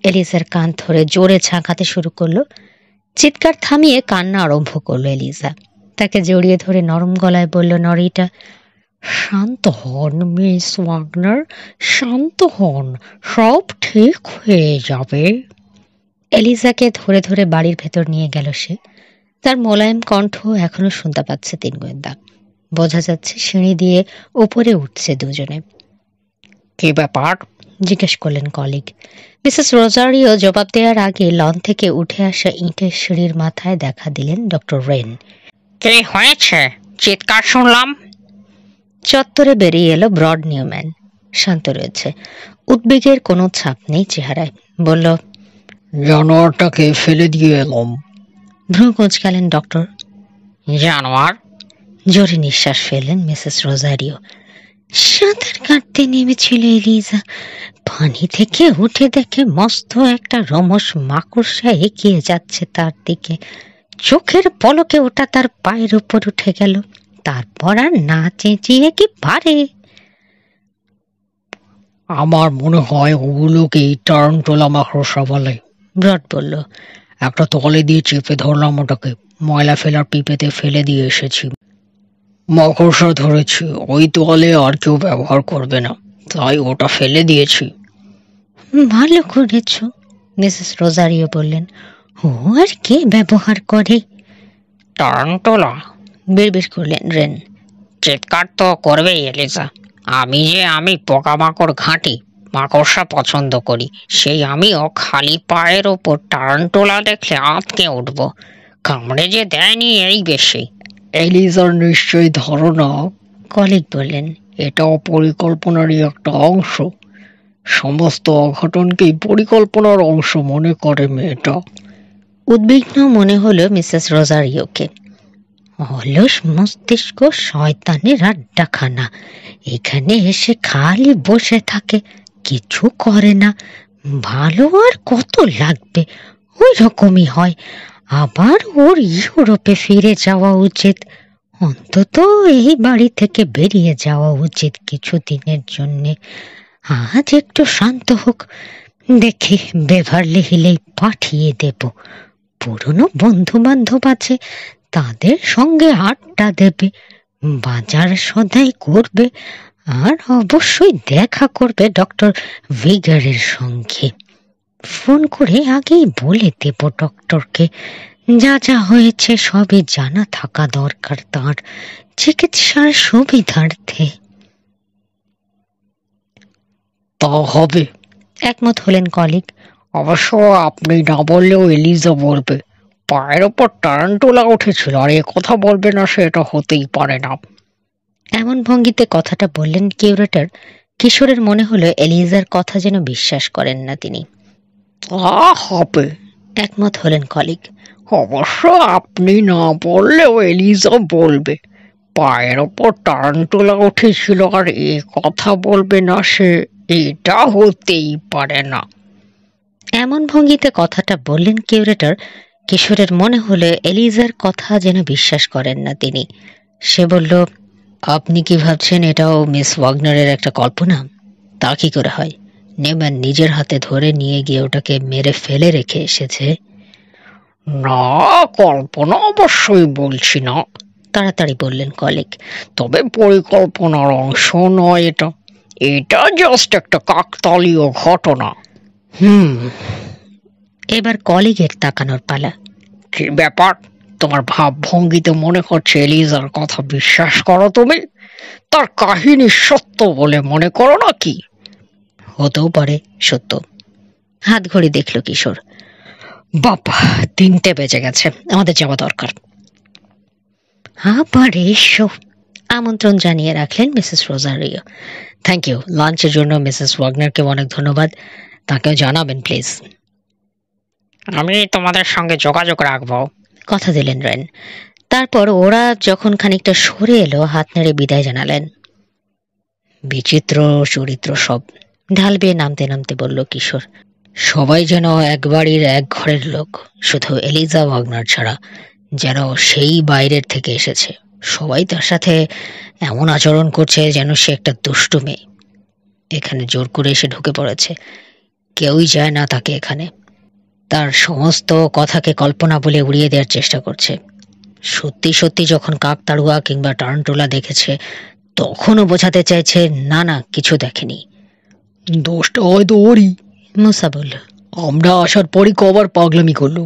A: এলিজার কান ধরে জোরে ঝাঁকাতে শুরু করলো। চিৎকার থামিয়ে কান্না আরম্ভ করলো এলিজা। তাকে জড়িয়ে ধরে নরম গলায় বলল নরিটা, শান্ত হন মিস ওয়াগনার, শান্ত হন, সব ঠিক হয়ে যাবে। এলিজাকে ধরে ধরে বাড়ির ভেতর নিয়ে গেল সে। তার মোলায়েম কণ্ঠ এখনো শুনতে পাচ্ছে 3 গোয়েন্দা। বোঝা যাচ্ছে সিঁড়ি দিয়ে উপরে উঠছে দুজনে।
B: কি ব্যাপার?
A: জিজ্ঞেস করলেন কলিগ। মিসেস রোজারিও জবাব দেওয়ার আগে লন থেকে উঠে আসা ইটের সিঁড়ির মাথায় দেখা দিলেন ডক্টর রেন।
B: কি হয়েছে? চিৎকার শুনলাম।
A: চত্বরে বেরিয়ে এলো ব্রড নিউম্যান। শান্ত রয়েছে, উদ্বেগের কোনো ছাপ নেই চেহারায়। বলল,
D: জানোয়ারটাকে ফেলে দিয়ে এলাম।
A: ভ্রু কুঁচকালেন ডক্টর।
B: জানোয়ার?
A: জোরে নিঃশ্বাস ফেললেন মিসেস রোজারিও। সাঁতার কাটতে নেমেছিল এলিজা, পানি থেকে উঠে দেখে মস্ত একটা রমস মাকড়সা এগিয়ে যাচ্ছে তার দিকে। চোখের পলকে ওটা তার পায়ের উপর উঠে গেল। তারপর আর না চেঁচিয়ে কি পারে।
D: আমার মনে হয় ওগুলোকে টার্নটোলা মাকড়সা বলে,
A: ব্রড বলল।
D: একটা তলে দিয়ে চেপে ধরলাম ওটাকে, ময়লা ফেলার পিপেতে ফেলে দিয়ে এসেছি। মাকড়সা ধরেছি, ওই তোয়ালে আর কেউ ব্যবহার করবে না, তাই ওটা ফেলে দিয়েছি।
A: ভালো করেছ, মিসেস রোজারিও বললেন। ও আর কে ব্যবহার করে?
B: টার্নটোলা,
A: বিড়বিড় করলেন রেন।
B: চিৎকার তো করবেই এলিজা। আমি পোকামাকড় ঘাঁটি, মাকড়সা পছন্দ করি, সেই আমিও খালি পায়ের ওপর টার্নটোলা দেখলে আঁতকে উঠবো। কামড়ে যে দেয়নি এই বেশি।
D: এলিজার নিশ্চয়ই ধারণা
A: কলিগ বললেন।
D: এটাও পরিকল্পনারই একটা অংশ। সমস্ত অঘটনকেই পরিকল্পনার অংশ মনে করে মেয়েটা।
A: উদ্বিগ্ন মনে হলো মিসেস রোজারিওকে। অলস মস্তিষ্ক শয়তানের আড্ডাখানা। এখানে এসে খালি বসে থাকে, কিছু করে না। ভালো আর কত লাগবে, ওই রকমই হয়। আবার ওর ইউরোপে ফিরে যাওয়া উচিত, অন্তত এই বাড়ি থেকে বেরিয়ে যাওয়া উচিত কিছুদিনের জন্যে। আজ একটু শান্ত হোক, দেখি বেভারলি হিলেই পাঠিয়ে দেব। পুরনো বন্ধু বান্ধব আছে, তাদের সঙ্গে আড্ডা দেবে, বাজার সদাই করবে, আর অবশ্যই দেখা করবে ডক্টর ভিগারের সঙ্গে। ফোন করে আগেই বলে দেব ডক্টরকে, যা যা হয়েছে সবই জানা থাকা দরকার তার চিকিৎসার সুবিধার্থে।
D: তা হবে,
A: একমত হলেন কলিগ।
D: অবশ্য আপনি না বললেও এলিজা বলবে। পায়ের ওপর টার্নটোলা উঠেছিল, আর এ কথা বলবে না সেটা হতেই পারে না।
A: এমন ভঙ্গিতে কথাটা বললেন কিউরেটর, কিশোরের মনে হলো এলিজার কথা যেন বিশ্বাস করেন না তিনি।
D: তা হবে,
A: একমত হলেন কলিগ।
D: অবশ্য আপনি না বললেও এলিজা বলবে। পায়ের ওপর টার্নটোলা উঠেছিল আর এ কথা বলবে না সে, এটা হতেই পারে না।
A: এমন ভঙ্গিতে কথাটা বললেন কিউরেটর, কিশোরের মনে হলো এলিজার কথা যেন বিশ্বাস করেন না তিনি। সে বলল, আপনি কি ভাবছেন এটাও মিস ওয়াগনারের একটা কল্পনা? তা কি করে হয়? নেম্যান নিজের হাতে ধরে নিয়ে গিয়ে ওটাকে মেরে ফেলে রেখে এসেছে।
D: না, কল্পনা অবশ্যই বলছি না,
A: তাড়াতাড়ি বললেন কলিগ।
D: তবে পরিকল্পনার অংশ নয় এটা। এটা জাস্ট একটা কাকতালীয় ঘটনা।
A: এবার কলিগের তাকানোর পালা।
D: কি ব্যাপার, তোমার ভাবভঙ্গিতে মনে হচ্ছে এলিজার কথা বিশ্বাস করো তুমি? তার কাহিনী সত্য বলে মনে করো নাকি?
A: হতেও পারে সত্য। হাত ঘড়ি দেখলো কিশোর।
D: বাবা, 3টে বেজে গেছে, আমাদের যাওয়া দরকার।
A: আবার এসো, আমন্ত্রণ জানিয়ে রাখলেন মিসেস রোজারিও।
D: Thank you. লাঞ্চের জন্য মিসেস ওয়াগনারকে অনেক ধন্যবাদ, তাকেও জানাবেন প্লিজ।
B: আমি তোমাদের সঙ্গে যোগাযোগ রাখবো,
A: কথা দিলেন রেন। তারপর ওরা যখন খানিকটা সরে এলো, হাত নেড়ে বিদায় জানালেন।
D: বিচিত্র চরিত্র সব,
A: ঢাল বেয়ে নামতে নামতে বলল কিশোর।
D: সবাই যেন এক বাড়ির এক ঘরের লোক, শুধু এলিজা ওয়াগনার ছাড়া, যেন সেই বাইরের থেকে এসেছে। সবাই তার সাথে এমন আচরণ করছে যেন সে একটা দুষ্টু মেয়ে, এখানে জোর করে এসে ঢুকে পড়েছে। কেউই যায় না তাকে এখানে। তার সমস্ত কথাকে কল্পনা বলে উড়িয়ে দেওয়ার চেষ্টা করছে। সত্যি সত্যি যখন কাকতাড়ুয়া কিংবা টার্নটোলা দেখেছে, তখনও বোঝাতে চাইছে না না কিছু দেখেনি। দোষটা হয়তো ওরই,
A: মুসা বলল।
D: আমরা আসার পরই কবার পাগলামি করলো।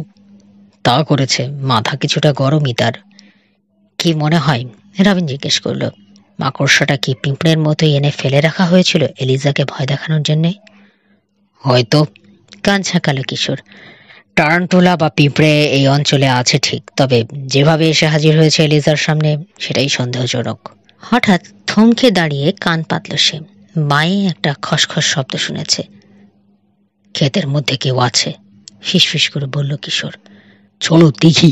D: তা করেছে, মাথা কিছুটা গরমই তার।
A: কি মনে হয়? রবিন জিজ্ঞেস করলো। মাকড়সাটা কি পিঁপড়ের মতোই এনে ফেলে রাখা হয়েছিল এলিজাকে ভয় দেখানোর জন্যে?
D: হয়তো।
A: কান ঝাঁকালো কিশোর।
D: টার্নটোলা বা পিঁপড়ে এই অঞ্চলে আছে ঠিক, তবে যেভাবে এসে হাজির হয়েছে এলিজার সামনে সেটাই সন্দেহজনক।
A: হঠাৎ থমকে দাঁড়িয়ে কান পাতল সে। বাঁয়ে একটা খসখস শব্দ শুনেছে।
D: ক্ষেতের মধ্যে কেউ আছে, ফিসফিস করে বলল কিশোর। চলো দেখি।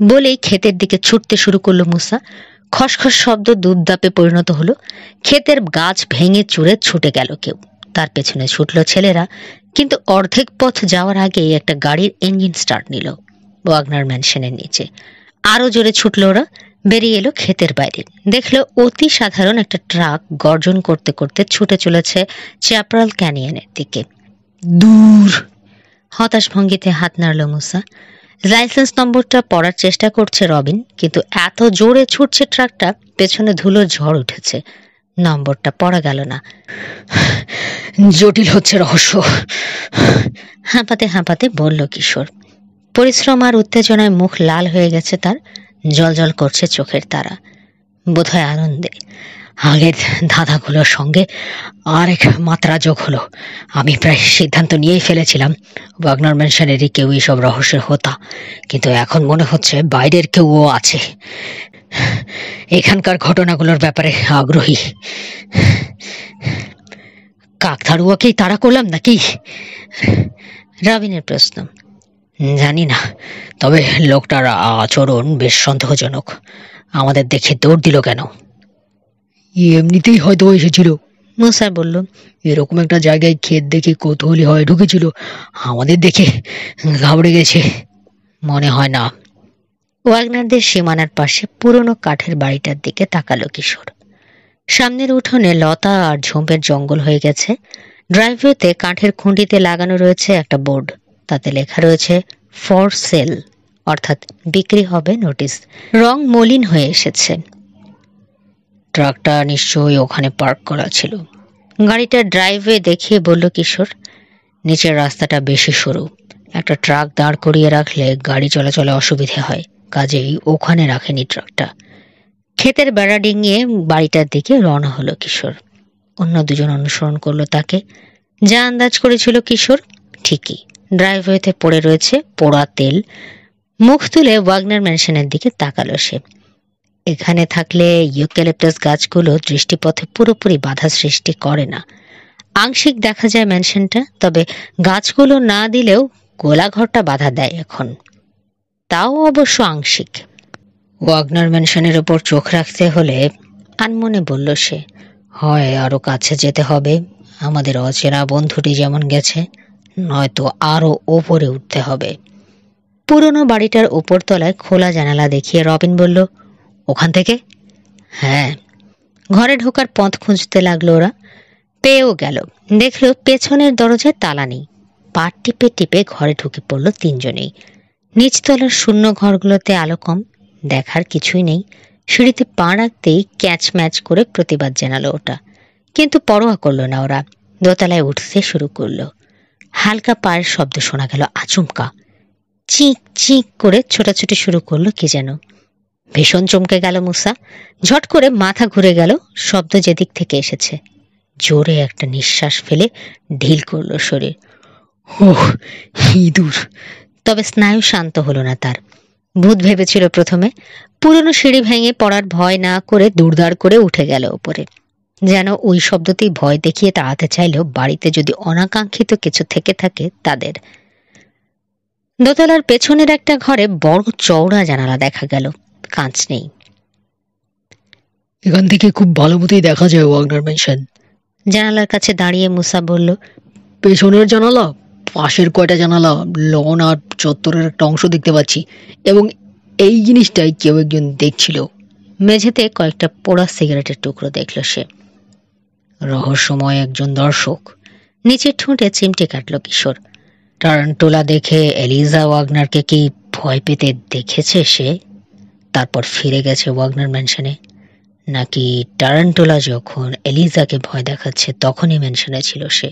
A: বলেই ক্ষেতের দিকে ছুটতে শুরু করলো মুসা। খসখস শব্দ দুধদাপে পরিণত হলো। ক্ষেতের গাছ ভেঙে চুরে ছুটে গেল কেউ। তার পেছনে ছুটলো ছেলেরা, কিন্তু অর্ধেক পথ যাওয়ার আগেই একটা গাড়ির ইঞ্জিন স্টার্ট নিল। ওয়াগনার ম্যানশনের নিচে। আরো জোরে ছুটল ওরা, বেরিয়ে এলো ক্ষেতের বাইরে। দেখলো অতি সাধারণ একটা ট্রাক গর্জন করতে করতে ছুটে চলেছে চ্যাপারাল ক্যানিয়নের দিকে।
D: দূর!
A: হতাশ ভঙ্গিতে হাত নাড়ল মুসা। লাইসেন্স নম্বরটা পড়ার চেষ্টা করছে রবিন, কিন্তু এত জোরে ছুটছে ট্রাকটা, পেছনে ধুলোর ঝড় উঠেছে, নম্বরটা পড়া গেল না।
D: জটিল হচ্ছে রহস্য,
A: হাঁপাতে হাঁপাতে বলল কিশোর। পরিশ্রম আর উত্তেজনায় মুখ লাল হয়ে গেছে তার, জলজল করছে চোখের তারা, বোধহয় আনন্দে।
D: আগের ধাঁধাগুলোর সঙ্গে আর এক মাত্রা যোগ হলো। আমি প্রায় সিদ্ধান্ত নিয়েই ফেলেছিলাম ওয়াগনার ম্যানশনেরই কেউ এইসব রহস্যের হোতা, কিন্তু এখন মনে হচ্ছে বাইরের কেউও আছে, এখানকার ঘটনাগুলোর ব্যাপারে আগ্রহী। কাকতাড়ুয়াকেই তাড়া করলাম নাকি?
A: রবিনের প্রশ্ন।
D: জানি না, তবে লোকটার আচরণ বেশ সন্দেহজনক। আমাদের দেখে দৌড় দিল কেন? এমনিতেই হয়তো এসেছিল,
A: মুসা বলল।
D: এরকম একটা জায়গায় ক্ষেত দেখে কৌতূহলী হয়ে ঢুকেছিল, আমাদের দেখে ঘাবড়ে গেছে মনে হয় না।
A: ওয়াগনারদের সীমানার পাশে পুরনো কাঠের বাড়িটার দিকে তাকালো কিশোর। সামনের উঠোনে লতা আর ঝোপের জঙ্গল হয়ে গেছে। ড্রাইভওয়েতে কাঠের খুঁটিতে লাগানো রয়েছে একটা বোর্ড, তাতে লেখা রয়েছে ফর সেল, অর্থাৎ বিক্রি হবে নোটিশ। রং মলিন হয়ে এসেছে।
D: ট্রাকটা নিশ্চয়ই ওখানে পার্ক করা ছিল।
A: গাড়িটার ড্রাইভওয়ে দেখিয়ে বলল কিশোর।
D: নিচের রাস্তাটা বেশি সরু, একটা ট্রাক দাঁড় করিয়ে রাখলে গাড়ি চলাচলে অসুবিধে হয়, কাজেই ওখানে রাখেনি ট্রাকটা।
A: ক্ষেতের বেড়া ডিঙিয়ে বাড়িটার দিকে রওনা হলো কিশোর। অন্য দুজন অনুসরণ করলো তাকে। যা আন্দাজ করেছিল কিশোর ঠিকই, ড্রাইভওয়েতে পড়ে রয়েছে পোড়া তেল। মুখ তুলে ওয়াগনার ম্যানশনের দিকে তাকালো সে। এখানে থাকলে ইউক্যালিপটাস গাছগুলো দৃষ্টিপথে পুরোপুরি বাধা সৃষ্টি করে না। আংশিক দেখা যায় ম্যানশনটা, তবে গাছগুলো না দিলেও গোলাঘরটা বাধা দেয় এখন, তাও অবশ্য আংশিক।
D: ওয়াগনার ম্যানশনের ওপর চোখ রাখতে হলে,
A: আনমনে বলল সে,
D: হয় আরো কাছে যেতে হবে, আমাদের অচেনা বন্ধুটি যেমন গেছে, নয়তো আরো ওপরে উঠতে হবে।
A: পুরনো বাড়িটার উপরতলায় খোলা জানালা দেখিয়ে রবিন বলল,
D: ওখান থেকে?
A: হ্যাঁ। ঘরে ঢোকার পথ খুঁজতে লাগলো ওরা। পেয়েও গেল। দেখলো পেছনের দরজায় তালা নেই। পা টিপে টিপে ঘরে ঢুকে পড়লো তিনজনেই। নিচতলার শূন্য ঘরগুলোতে আলো কম, দেখার কিছুই নেই। সিঁড়িতে পা রাখতেই ক্যাচ ম্যাচ করে প্রতিবাদ জানালো ওটা, কিন্তু পরোয়া করলো না ওরা। দোতলায় উঠতে শুরু করলো। হালকা পায়ের শব্দ শোনা গেল আচমকা। চিক চিক করে ছোটাছুটি শুরু করলো কি যেন। ভীষণ চমকে গেল মুসা। ঝট করে মাথা ঘুরে গেল শব্দ যেদিক থেকে এসেছে। জোরে একটা নিঃশ্বাস ফেলে ঢিল করলো শরীর।
D: ওহ, ইঁদুর!
A: তবে স্নায়ু শান্ত হলো না তার। ভূত ভেবেছিল প্রথমে। পুরনো সিঁড়ি ভেঙে পড়ার ভয় না করে দুড়দাড় করে উঠে গেল উপরে। যেন ওই শব্দতেই ভয় দেখিয়ে তাড়াতে চাইলেও বাড়িতে যদি অনাকাঙ্ক্ষিত কিছু থেকে থাকে তাদের। দোতলার পেছনের একটা ঘরে বড় চওড়া জানালা দেখা গেল, কাঁচ নেই।
D: এখান থেকে খুব ভালো মতোই দেখা যায় ওয়াগনার ম্যানশন।
A: জানালার কাছে দাঁড়িয়ে মুসা বলল,
D: পেছনের জানালা, পাশের কয়টা জানালা, লন আর চত্বরের একটা অংশ দেখতে পাচ্ছি, এবং এই জিনিসটাই কেউ একজন দেখছিল।
A: মেঝেতে কয়েকটা পোড়া সিগারেটের টুকরো দেখল সে।
D: রহস্যময় একজন দর্শক।
A: নিচের ঠোঁটে চিমটে কাটল কিশোর।
D: টারান্টুলা দেখে এলিজা ওয়াগনারকে কি ভয় পেতে দেখেছে সে, তারপর ফিরে গেছে ওয়াগনার ম্যানশনে? নাকি টারান্টুলা যখন এলিজাকে ভয় দেখাচ্ছে তখনই ম্যানশনে ছিল সে?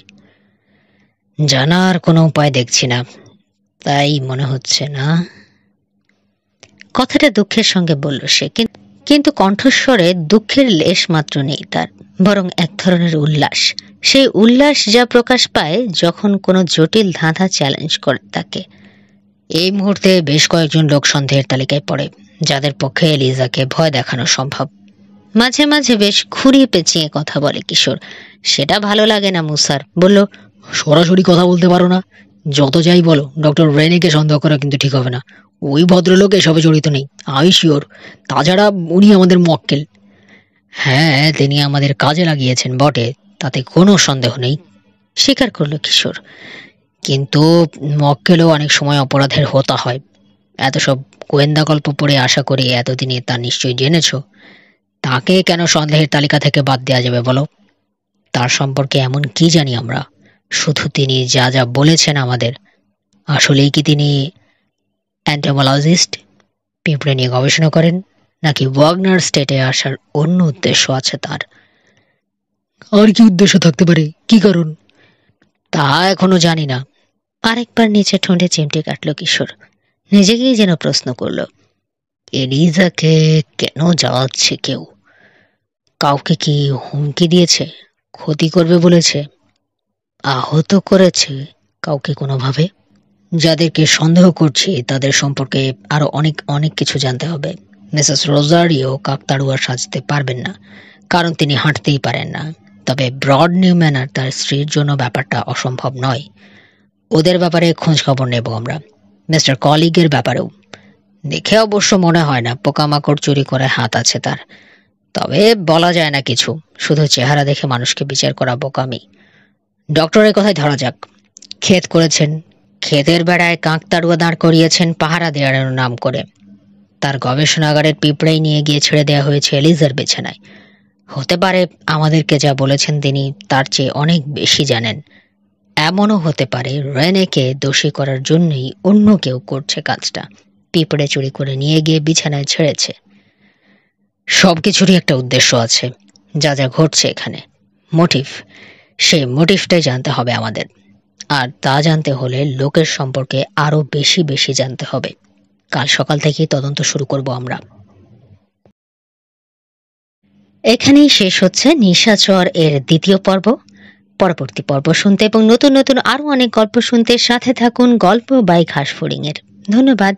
D: জানার কোনো উপায় দেখছি না, তাই মনে হচ্ছে না।
A: কথাটা দুঃখের সঙ্গে বলল সে, কিন্তু কণ্ঠস্বরে দুঃখের লেশ মাত্র নেই তার, বরং এক ধরনের উল্লাস। সেই উল্লাস যা প্রকাশ পায় যখন কোনো জটিল ধাঁধা চ্যালেঞ্জ করে তাকে।
D: এই মুহূর্তে বেশ কয়েকজন লোক সন্দেহের তালিকায় পড়ে, যাদের পক্ষে এলিজাকে ভয় দেখানো সম্ভব।
A: মাঝে মাঝে বেশ ঘুরিয়ে পেঁচিয়ে কথা বলে কিশোর। সেটা ভালো লাগে না মুসার। বলল,
D: সরাসরি কথা বলতে পারো না? যত যাই বলো, ডক্টর রেনিকে সন্দেহ করা কিন্তু ঠিক হবে না। ওই ভদ্রলোক এসবে জড়িত নেই, আমি শিওর। তাছাড়া উনি আমাদের মক্কেল। হ্যাঁ, তিনি আমাদের কাজে লাগিয়েছেন বটে, তাতে কোনো সন্দেহ নেই,
A: স্বীকার করলো কিশোর।
D: কিন্তু মক্কেলও অনেক সময় অপরাধের হোতা হয়। এত সব গোয়েন্দা গল্প পড়ে আশা করি এতদিনে তা নিশ্চয়ই জেনেছো। তাকে কেন সন্দেহের তালিকা থেকে বাদ দেওয়া যাবে বলো? তার সম্পর্কে এমন কি জানি আমরা? শুধু তিনি যা যা বলেছেন আমাদের। আসলেই কি তিনি অ্যান্টোমোলজিস্ট, পিঁপড়ে নিয়ে গবেষণা করেন, নাকি ওয়াগনার স্টেটে আসার অন্য উদ্দেশ্য আছে তার? আর কি উদ্দেশ্য থাকতে পারে? কি কারণ? তা এখনো জানি না।
A: আরেকবার নিচে ঠোঁটে চিমটে কাটল কিশোর। নিজেকেই যেন প্রশ্ন করল,
D: এলিজাকে কেন জ্বালাচ্ছে কেউ? কাউকে কি হুমকি দিয়েছে? ক্ষতি করবে বলেছে? আহত করেছে কাউকে কোনোভাবে? যাদেরকে সন্দেহ করছে তাদের সম্পর্কে আরো অনেক অনেক কিছু জানতে হবে। মিসেস রোজারিও কাকতাড়ুয়া সাজতে পারবেন না, কারণ তিনি হাঁটতেই পারেন না। তবে ব্রড নিউম্যান আর তার স্ত্রীর জন্য ব্যাপারটা অসম্ভব নয়। ওদের ব্যাপারে খোঁজ খবর নেব আমরা। মিস্টার কলিগের ব্যাপারেও। দেখে অবশ্য মনে হয় না পোকামাকড় চুরি করে হাত আছে তার, তবে বলা যায় না কিছু। শুধু চেহারা দেখে মানুষকে বিচার করা বোকামি। ডক্টরের কথাই ধরা যাক। ক্ষেত করেছেন, ক্ষেতের বেড়ায় কাকতাড়ুয়া দাঁড় করিয়েছেন পাহারা দেওয়ার নাম করে। তার গবেষণাগারের পিঁপড়েই নিয়ে গিয়ে ছেড়ে দেওয়া হয়েছে এলিজার বিছানায়। হতে পারে আমাদেরকে যা বলেছেন তিনি তার চেয়ে অনেক বেশি জানেন। এমনও হতে পারে রেনেকে দোষী করার জন্যই অন্য কেউ করছে কাজটা। পিঁপড়ে চুরি করে নিয়ে গিয়ে বিছানায় ছেড়েছে। সবকিছুরই একটা উদ্দেশ্য আছে। যা যা ঘটছে এখানে, মোটিভ, সেই মোটিভটাই জানতে হবে আমাদের। আর তা জানতে হলে লোকের সম্পর্কে আরো বেশি বেশি জানতে হবে। কাল সকাল থেকেই তদন্ত শুরু করব আমরা।
A: এখানেই শেষ হচ্ছে নিশাচর এর দ্বিতীয় পর্ব। পরবর্তী পর্ব শুনতে এবং নতুন নতুন আরো অনেক গল্প শুনতে সাথে থাকুন গল্প বাই ঘাসফড়িং এর। ধন্যবাদ।